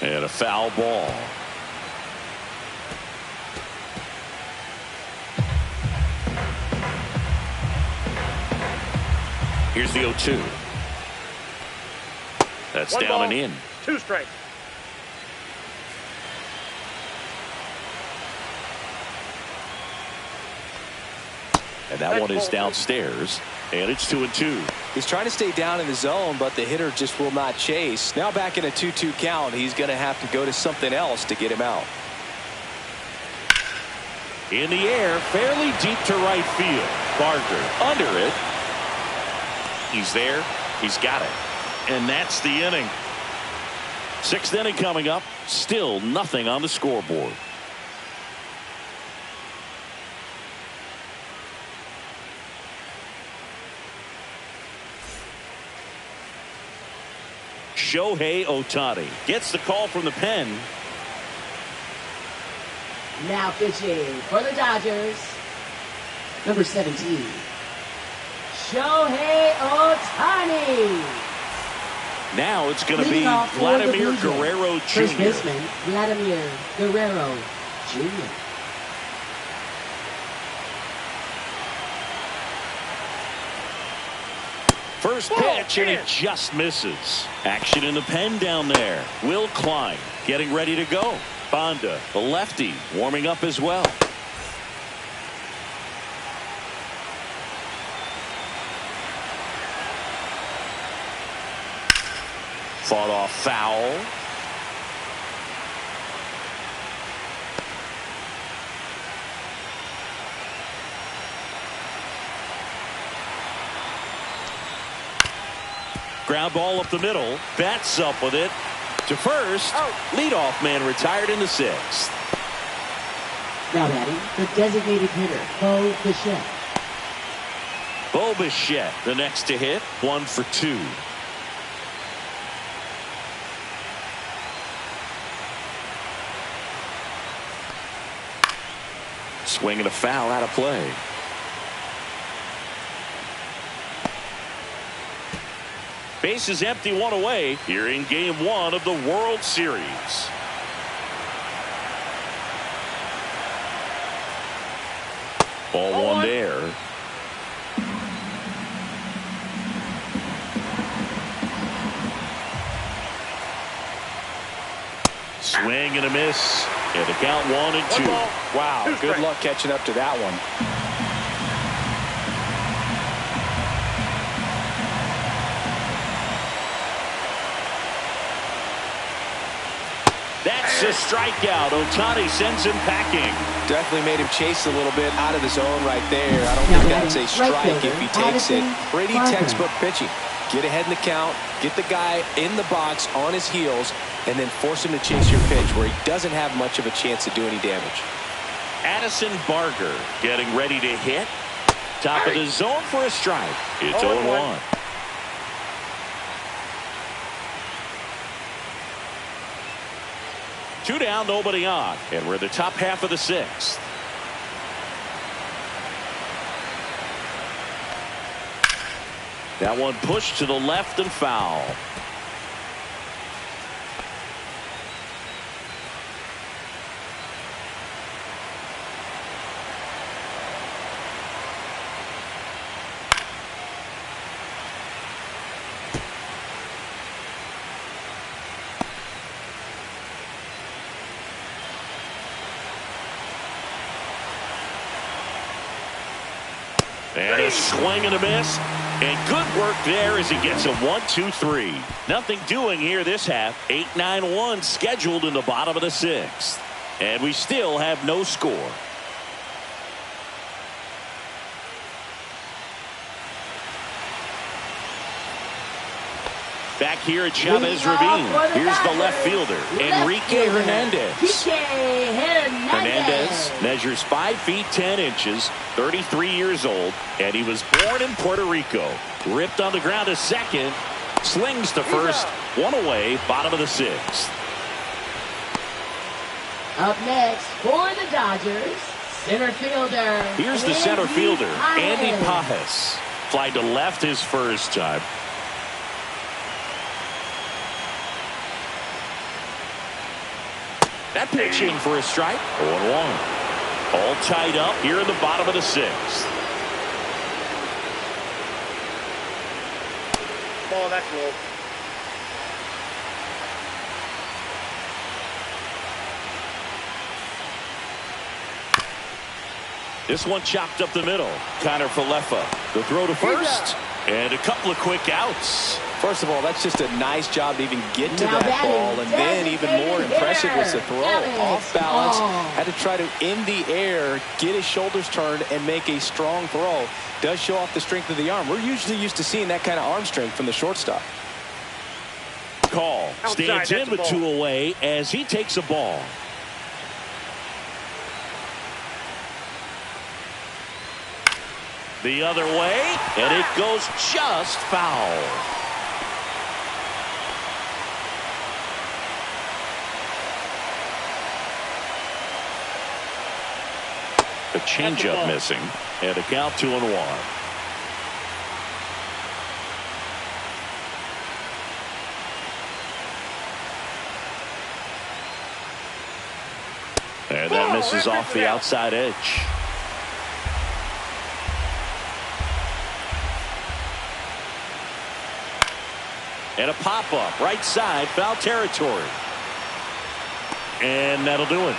And a foul ball. Here's the 0-2. That's One down ball, and in. 2 strikes. And that one is downstairs. And it's 2-2. He's trying to stay down in the zone, but the hitter just will not chase. Now back in a 2-2 count, he's going to have to go to something else to get him out. In the air, fairly deep to right field. Barker under it. He's there. He's got it. And that's the inning. 6th inning coming up. Still nothing on the scoreboard. Shohei Ohtani gets the call from the pen. Now pitching for the Dodgers, number 17, Shohei Ohtani. Now it's going to be Leading off for the Vladimir Blue Jays, Guerrero First Jr. baseman, Vladimir Guerrero Jr. First pitch, and it just misses. Action in the pen down there. Will Klein getting ready to go. Bonda, the lefty, warming up as well. Fought off foul. Ground ball up the middle. Bats up with it to first. Leadoff man retired in the 6th. Now batting, the designated hitter, Bo Bichette. Bo Bichette, the next to hit, 1 for 2. Swinging a foul out of play. Base is empty, 1 away here in game 1 of the World Series. Ball 1 there. Swing and a miss. And the count 1-2. Wow, good luck catching up to that one. That's a strikeout. Ohtani sends him packing. Definitely made him chase a little bit out of the zone right there. I don't think that's a strike if he takes it. Pretty textbook pitching. Get ahead in the count, get the guy in the box on his heels, and then force him to chase your pitch where he doesn't have much of a chance to do any damage. Addison Barger getting ready to hit. Top of the zone for a strike. It's 0-1. Two down, nobody on, and we're in the top half of the 6th. That one pushed to the left and foul. And a swing and a miss. And good work there as he gets a 1-2-3. Nothing doing here this half. 8-9-1 scheduled in the bottom of the 6th. And we still have no score. Back here at Chavez Ravine. Here's the left fielder, Enrique Hernandez. Hernandez measures 5 feet 10 inches, 33 years old, and he was born in Puerto Rico. Ripped on the ground to second, slings to first, 1 away, bottom of the 6th. Up next for the Dodgers, center fielder. Here's the center fielder, Andy Pajes. Flied to left his first time. That pitch in for a strike. 0-1. All tied up here in the bottom of the 6th. Ball, that's low. This one chopped up the middle. Connor Falefa. The throw to first. And a couple of quick outs. First of all, that's just a nice job to even get to that ball. And then even more impressive was the throw. Off balance. Had to try to, in the air, get his shoulders turned and make a strong throw. Does show off the strength of the arm. We're usually used to seeing that kind of arm strength from the shortstop. Call. Stands in with 2 away as he takes a ball. The other way, and it goes just foul. A changeup missing, and a count 2-1. And that misses off the outside edge. And a pop-up, right side, foul territory. And that'll do it.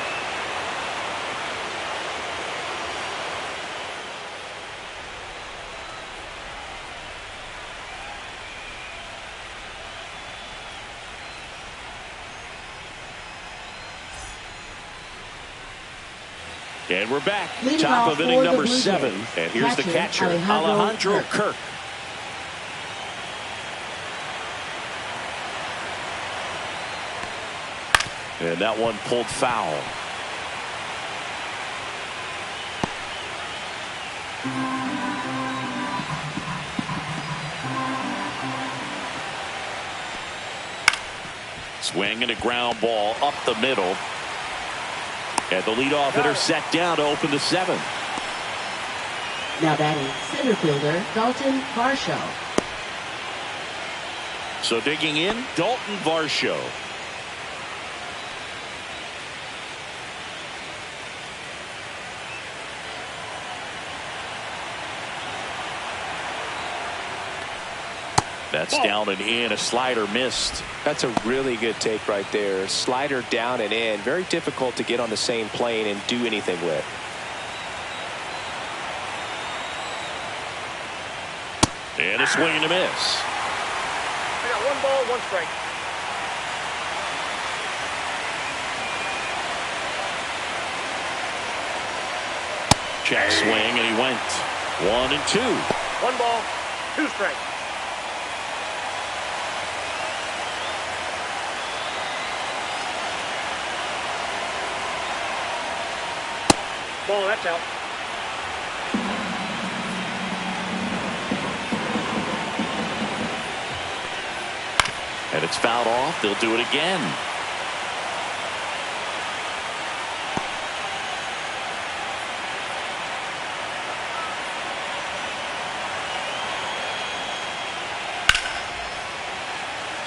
And we're back. Top of inning number 7. And here's the catcher, Alejandro Kirk. And that one pulled foul. Swing and a ground ball up the middle. And the leadoff hitter set down to open the 7th. Now batting center fielder Dalton Varsho. So digging in, Dalton Varsho. That's down and in. A slider missed. That's a really good take right there. Slider down and in. Very difficult to get on the same plane and do anything with. And a swing and a miss. I got 1 ball, 1 strike. Check swing, and he went 1-2. 1 ball, 2 strikes. Ball, that's out. And it's fouled off. They'll do it again.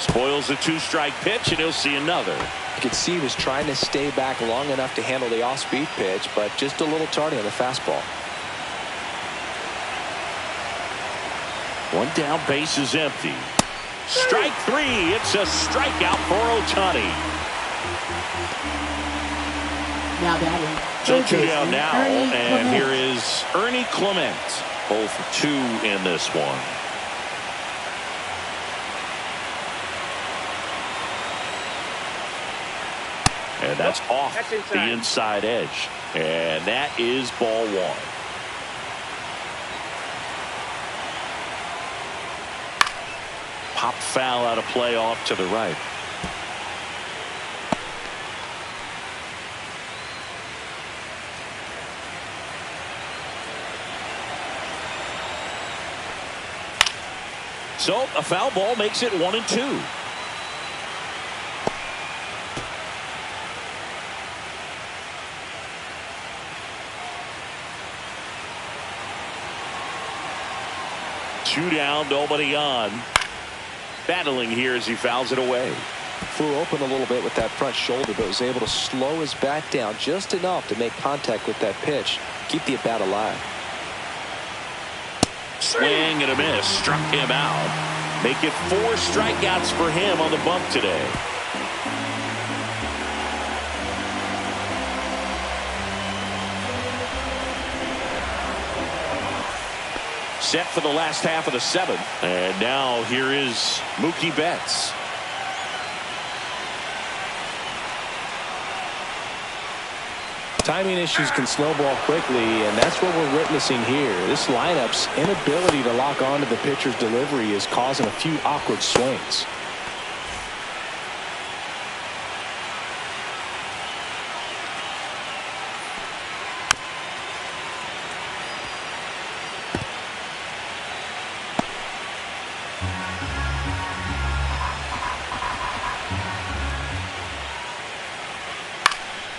Spoils the 2-strike pitch, and he'll see another. You could see he was trying to stay back long enough to handle the off-speed pitch, but just a little tardy on the fastball. 1 down, base is empty. Strike 3. It's a strikeout for Ohtani. Now batting. So 2 down now, and here is Ernie Clement. 0 for 2 in this one. And that's off the inside edge. And that is ball 1. Pop foul out of play off to the right. So a foul ball makes it 1-2. Two down, nobody on. Battling here as he fouls it away. Flew open a little bit with that front shoulder, but was able to slow his back down just enough to make contact with that pitch. Keep the at-bat alive. Swing and a miss. Struck him out. Make it 4 strikeouts for him on the bump today. Set for the last half of the 7th. And now here is Mookie Betts. Timing issues can snowball quickly, and that's what we're witnessing here. This lineup's inability to lock onto the pitcher's delivery is causing a few awkward swings.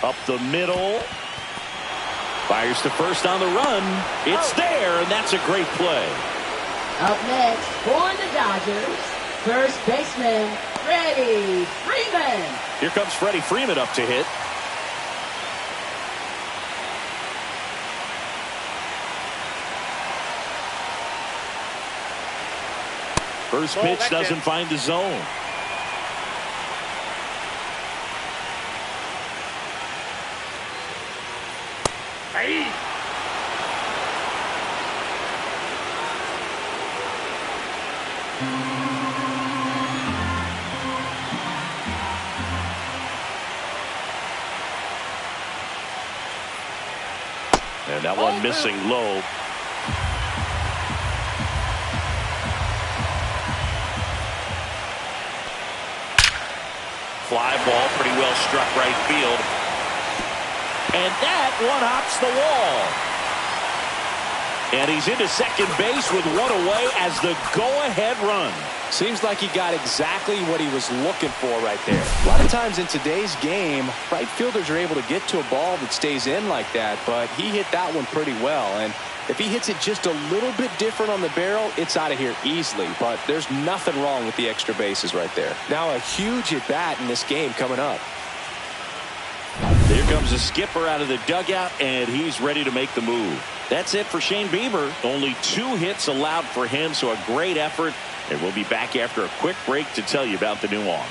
Up the middle. Fires to first on the run. It's there, and that's a great play. Up next for the Dodgers, first baseman, Freddie Freeman. Here comes Freddie Freeman up to hit. First pitch doesn't find the zone. Hey. And that one missing low. Fly ball, pretty well struck right field. And that one hops the wall. And he's into second base with one away as the go-ahead run. Seems like he got exactly what he was looking for right there. A lot of times in today's game, right fielders are able to get to a ball that stays in like that, but he hit that one pretty well. And if he hits it just a little bit different on the barrel, it's out of here easily. But there's nothing wrong with the extra bases right there. Now a huge at-bat in this game coming up. Here comes the skipper out of the dugout, and he's ready to make the move. That's it for Shane Bieber. Only 2 hits allowed for him, so a great effort. And we'll be back after a quick break to tell you about the new arm.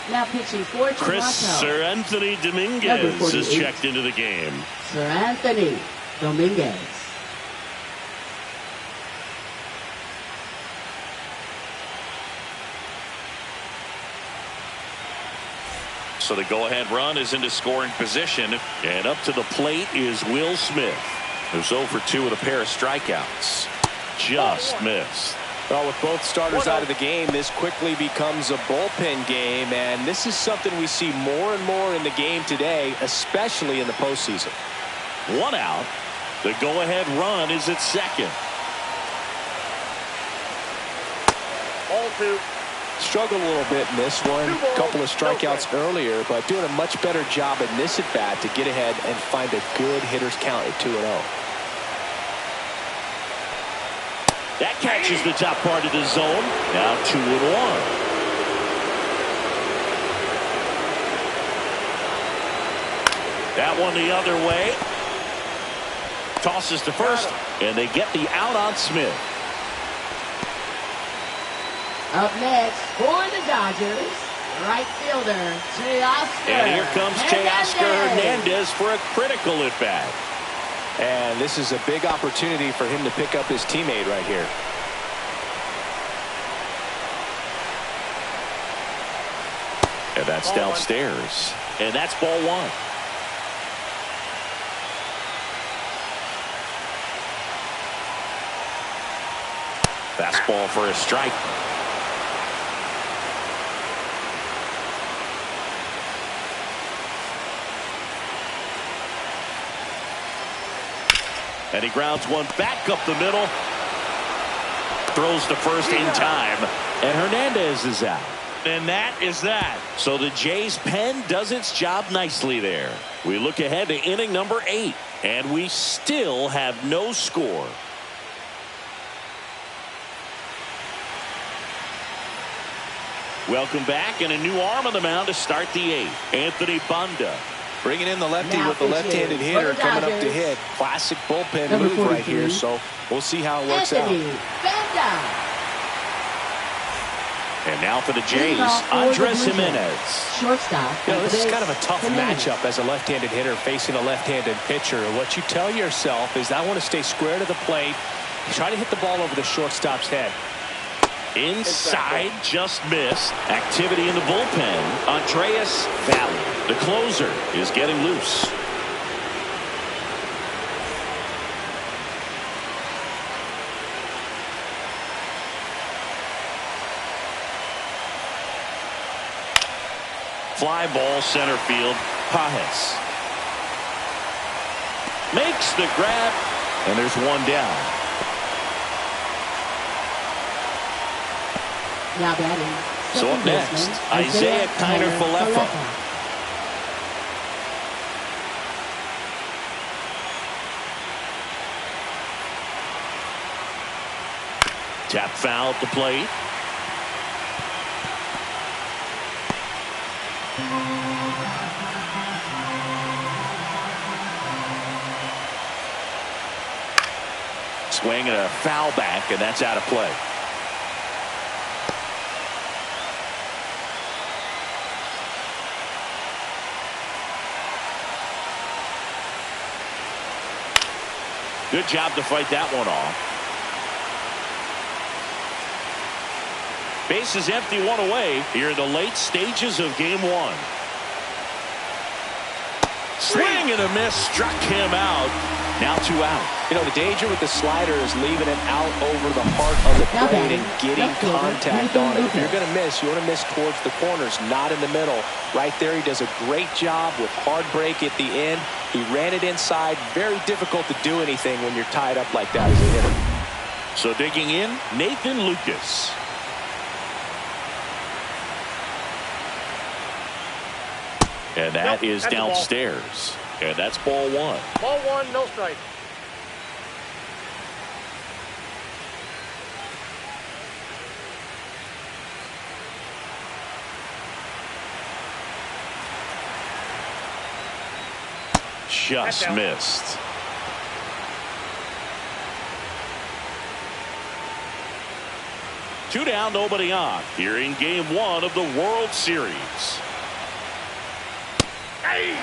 Now pitching for Toronto, Chris Sir Anthony Dominguez is checked into the game. Sir Anthony Dominguez. So the go-ahead run is into scoring position. And up to the plate is Will Smith, who's 0 for 2 with a pair of strikeouts. Just missed. Well, with both starters out of the game, this quickly becomes a bullpen game, and this is something we see more and more in the game today, especially in the postseason. 1 out. The go-ahead run is at second. Ball 2. Struggled a little bit in this one. A couple of strikeouts earlier, but doing a much better job in this at-bat to get ahead and find a good hitter's count at 2-0. That catches the top part of the zone. Now 2-1. That one the other way. Tosses to first, and they get the out on Smith. Up next for the Dodgers, right fielder Teoscar. And here comes Teoscar Hernandez for a critical at bat. And this is a big opportunity for him to pick up his teammate right here. And that's ball downstairs. And that's ball 1. Fastball for a strike. And he grounds one back up the middle. Throws to first in time. And Hernandez is out. And that is that. So the Jays pen does its job nicely there. We look ahead to inning number 8. And we still have no score. Welcome back, and a new arm on the mound to start the 8th. Anthony Banda. Bringing in the lefty Now with the left-handed pitches hitter for the coming up to Dodgers. hit. Classic bullpen Number move right 43. here, so we'll see how it works out. Anthony Banda. And now for the Jays, Leading off for the Andres Blue Jays. Jimenez. Shortstop. You know, this is Andres kind of a tough Jimenez. matchup as a left-handed hitter facing a left-handed pitcher. And what you tell yourself is, I want to stay square to the plate, try to hit the ball over the shortstop's head. Inside, just missed. Activity in the bullpen. Andreas Valley, the closer, is getting loose. Fly ball center field. Pajes makes the grab, and there's one down. Now batting. So up second next, baseman, Isaiah Kiner Falefa. Tap foul at the plate. Swing and a foul back, and that's out of play. Good job to fight that one off. Base is empty, one away here in the late stages of game one. Swing and a miss, struck him out. Now 2 out. You know, the danger with the slider is leaving it out over the heart of the Now plate batting, and getting left fielder, contact Nathan on it. If you're Lucas. going to miss, you want to miss towards the corners, not in the middle. Right there, he does a great job with hard break at the end. He ran it inside. Very difficult to do anything when you're tied up like that as a hitter. So digging in, Nathan Lucas. And that is that's a ball. downstairs. And that's ball one. Ball one, no strike. Just out. missed. Two down, nobody on. Here in game one of the World Series. Hey!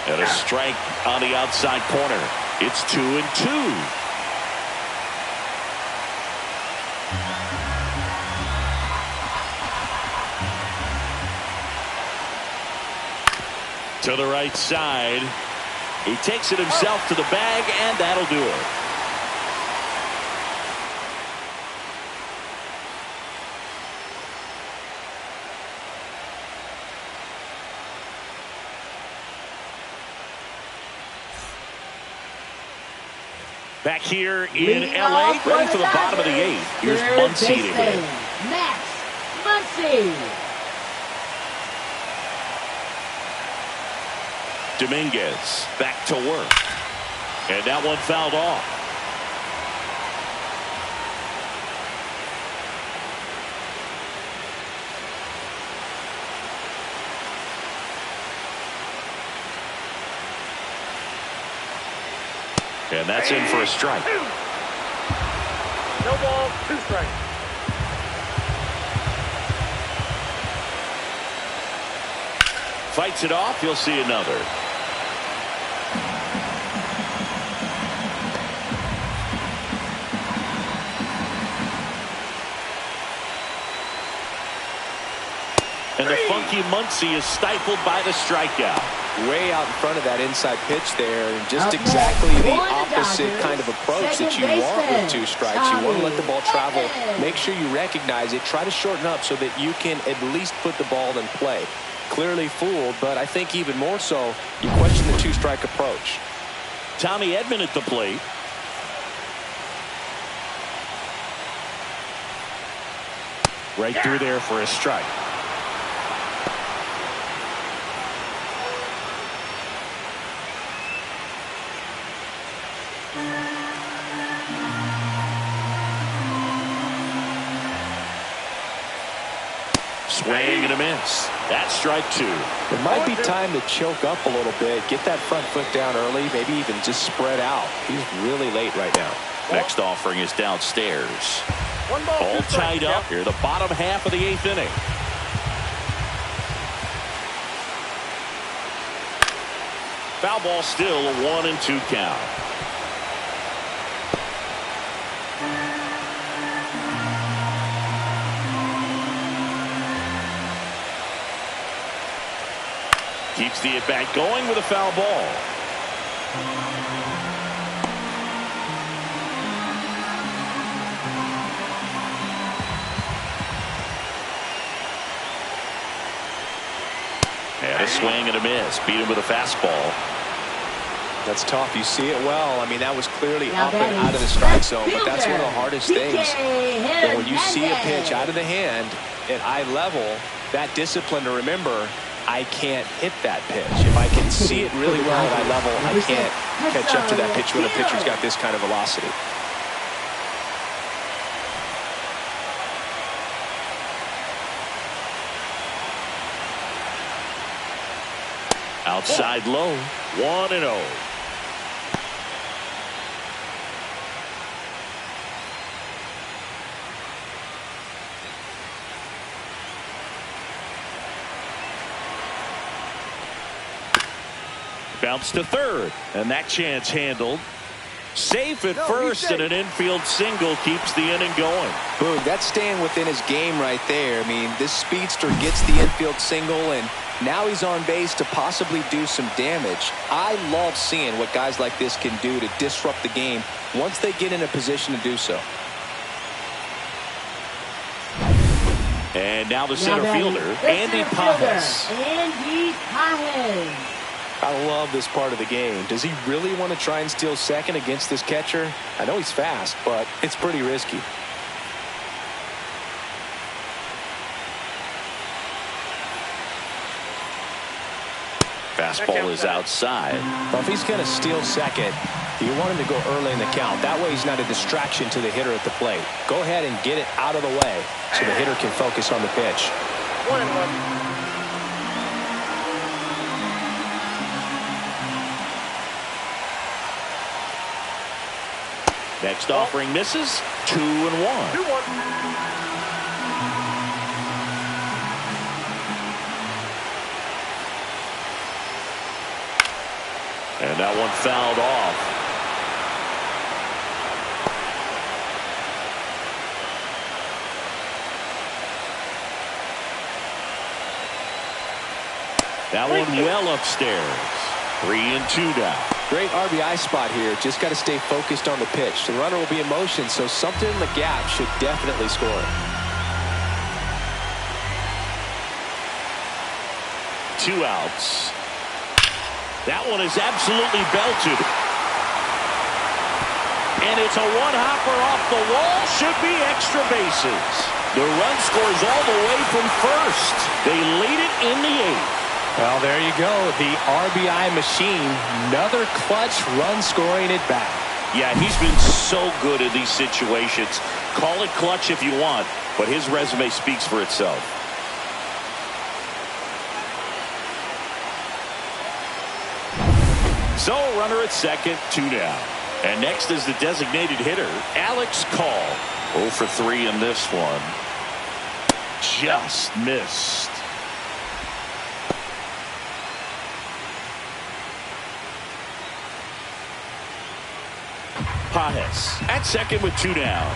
And a strike on the outside corner. It's 2-2. To the right side. He takes it himself to the bag, and that'll do it. Back here in Leading L.A., off for ready for the bottom of the Dodgers, 8th. Here's third Muncy to baseman, hit. Max Muncy. Dominguez back to work. And that one fouled off. And that's in for a strike. No ball, 2 strikes. Fights it off. You'll see another. And the funky Muncy is stifled by the strikeout. Way out in front of that inside pitch there, and just Up exactly next, the for the opposite Dodgers, kind of approach that second you want with baseman, 2 strikes. You want to let the ball travel. Edman. Make sure you recognize it. Try to shorten up so that you can at least put the ball in play. Clearly fooled, but I think even more so, you question the 2-strike approach. Tommy Edman at the plate. Right through there for a strike. Swing and a miss. That's strike 2. It might be time to choke up a little bit. Get that front foot down early. Maybe even just spread out. He's really late right now. Next offering is downstairs. One ball, All 2 strikes. tied up here, the bottom half of the 8th inning. Foul ball, still a 1-2 count. Keeps the at-bat going with a foul ball. And a swing and a miss. Beat him with a fastball. That's tough. You see it well. I mean, that was clearly up and out of the strike zone, but that's one of the hardest things. That when you see a pitch out of the hand at eye level, that discipline to remember, I can't hit that pitch. If I can see it really well at eye level, I can't catch up to that pitch when a pitcher's got this kind of velocity. Outside low, 1-0. Bounce to third, and that chance handled. Safe at first, and an infield single keeps the inning going. Boog, that's staying within his game right there. I mean, this speedster gets the infield single, and now he's on base to possibly do some damage. I love seeing what guys like this can do to disrupt the game once they get in a position to do so. And now the center fielder, Andy Pajes. Andy Pajes. I love this part of the game. Does he really want to try and steal second against this catcher? I know he's fast, but it's pretty risky. Fastball is outside. Well, if he's going to steal second, you want him to go early in the count. That way he's not a distraction to the hitter at the plate. Go ahead and get it out of the way so the hitter can focus on the pitch. 1-1. Next offering misses. 2-1. 2-1. And that one fouled off. That one well upstairs. 3-2 now. Great RBI spot here. Just got to stay focused on the pitch. The runner will be in motion, so something in the gap should definitely score. 2 outs. That one is absolutely belted. And it's a one-hopper off the wall. Should be extra bases. The run scores all the way from first. They lead it in the 8th. Well, there you go. The RBI machine. Another clutch run scoring at bat. Yeah, he's been so good in these situations. Call it clutch if you want, but his resume speaks for itself. So, runner at second, 2 down. And next is the designated hitter, Alex Call. 0 for 3 in this one. Just missed. Pajes at second with 2 down.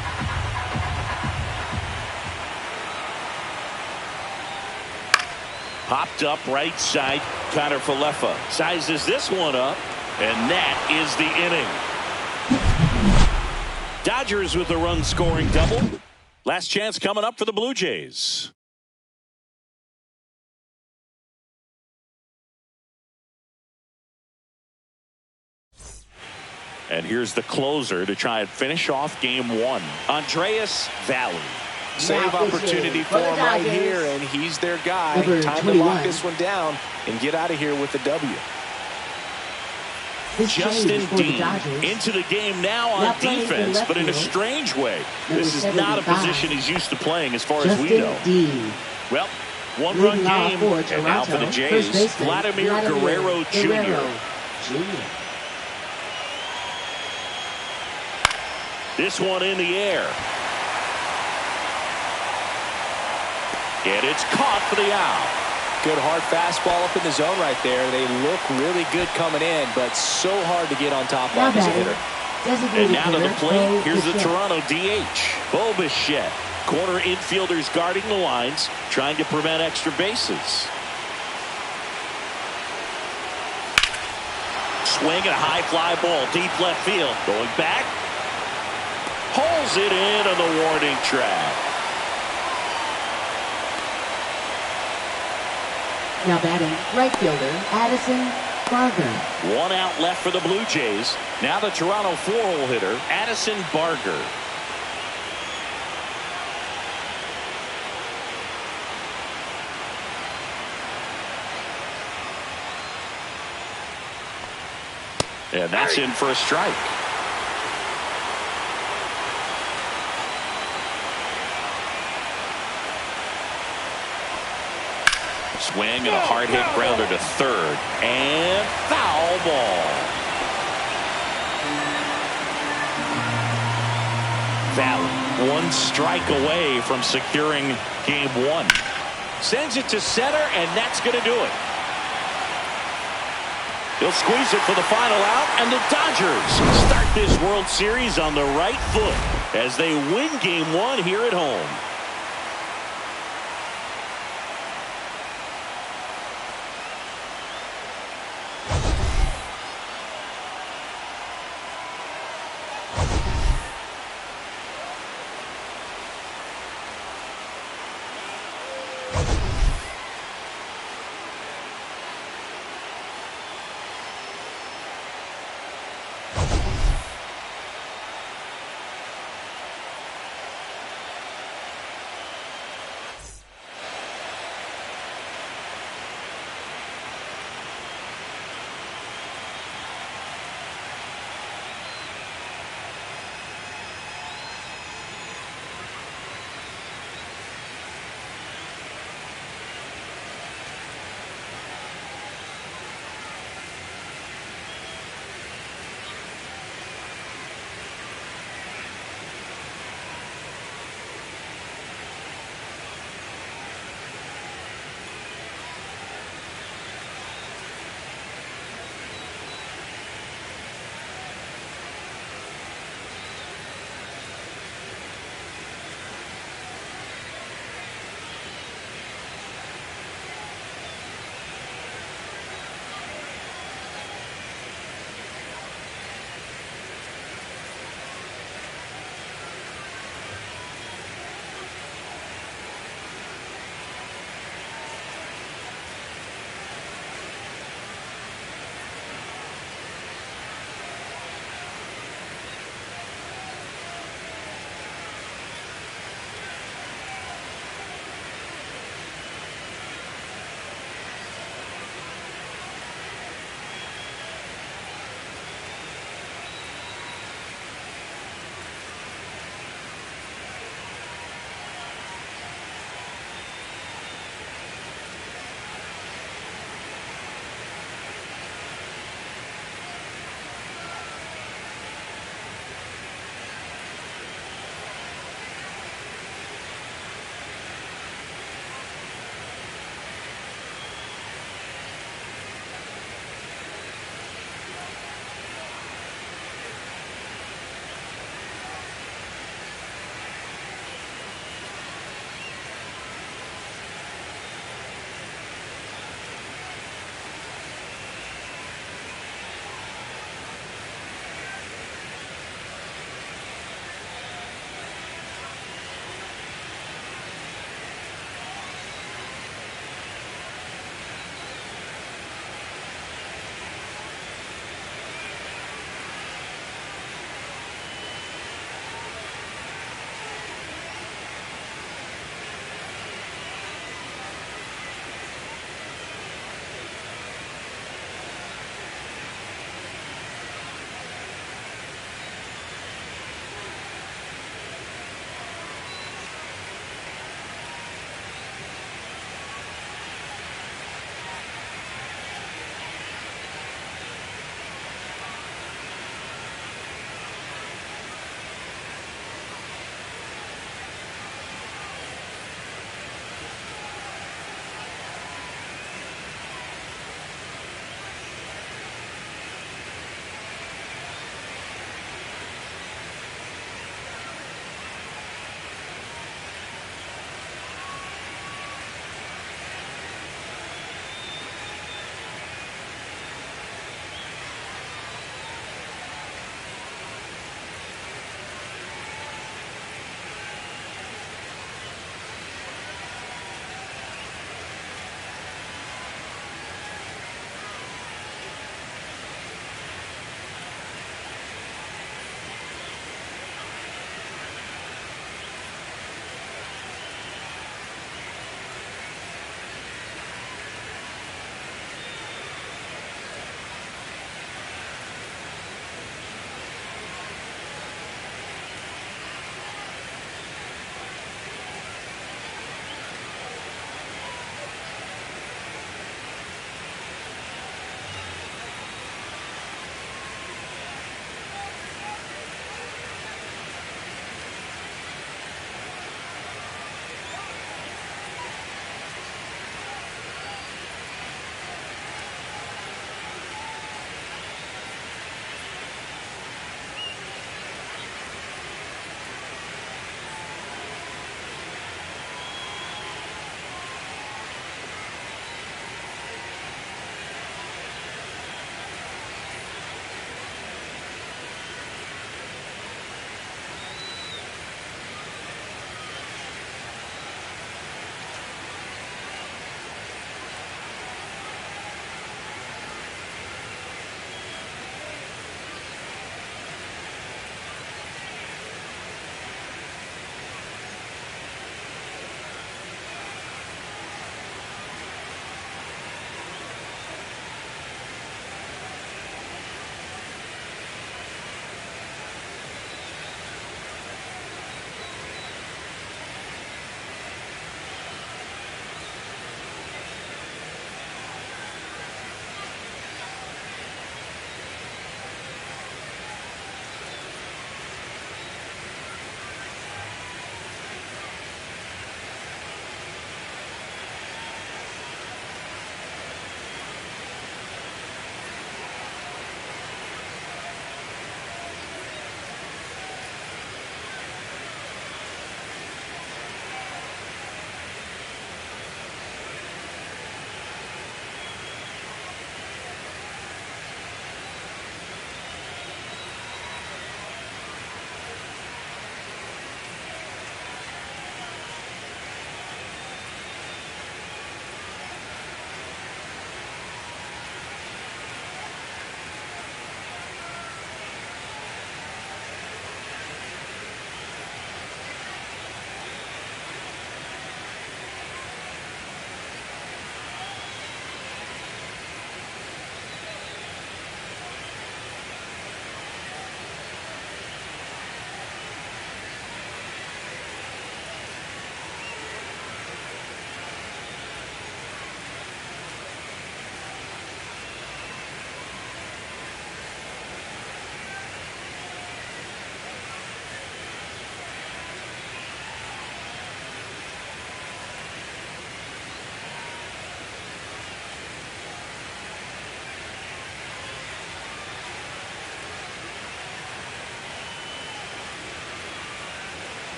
Popped up right side. Connor Falefa sizes this one up, and that is the inning. Dodgers with a run scoring double. Last chance coming up for the Blue Jays. And here's the closer to try and finish off game 1. Andreas Valley. Save opportunity for him right here, and he's their guy. Time to lock this one down and get out of here with the W. Justin Dean into the game now on defense, but in a strange way. This is not a position he's used to playing as far as we know. Well, One-run Leading off game, for and now for the Toronto, Jays, first baseman, Vladimir Guerrero Jr. This one in the air. And it's caught for the out. Good hard fastball up in the zone right there. They look really good coming in, but so hard to get on top of as a hitter. And now to the plate, here's the Toronto DH, Bo Bichette. Corner infielders guarding the lines, trying to prevent extra bases. Swing and a high fly ball, deep left field. Going back. Pulls it in on the warning track. Now batting, right fielder, Addison Barger. One out left for the Blue Jays. Now the Toronto four-hole hitter, Addison Barger. And that's in for a strike. Swing and a hard hit grounder to third. And foul ball. Valley, one strike away from securing game one. Sends it to center, and that's going to do it. He'll squeeze it for the final out, and the Dodgers start this World Series on the right foot as they win game one here at home.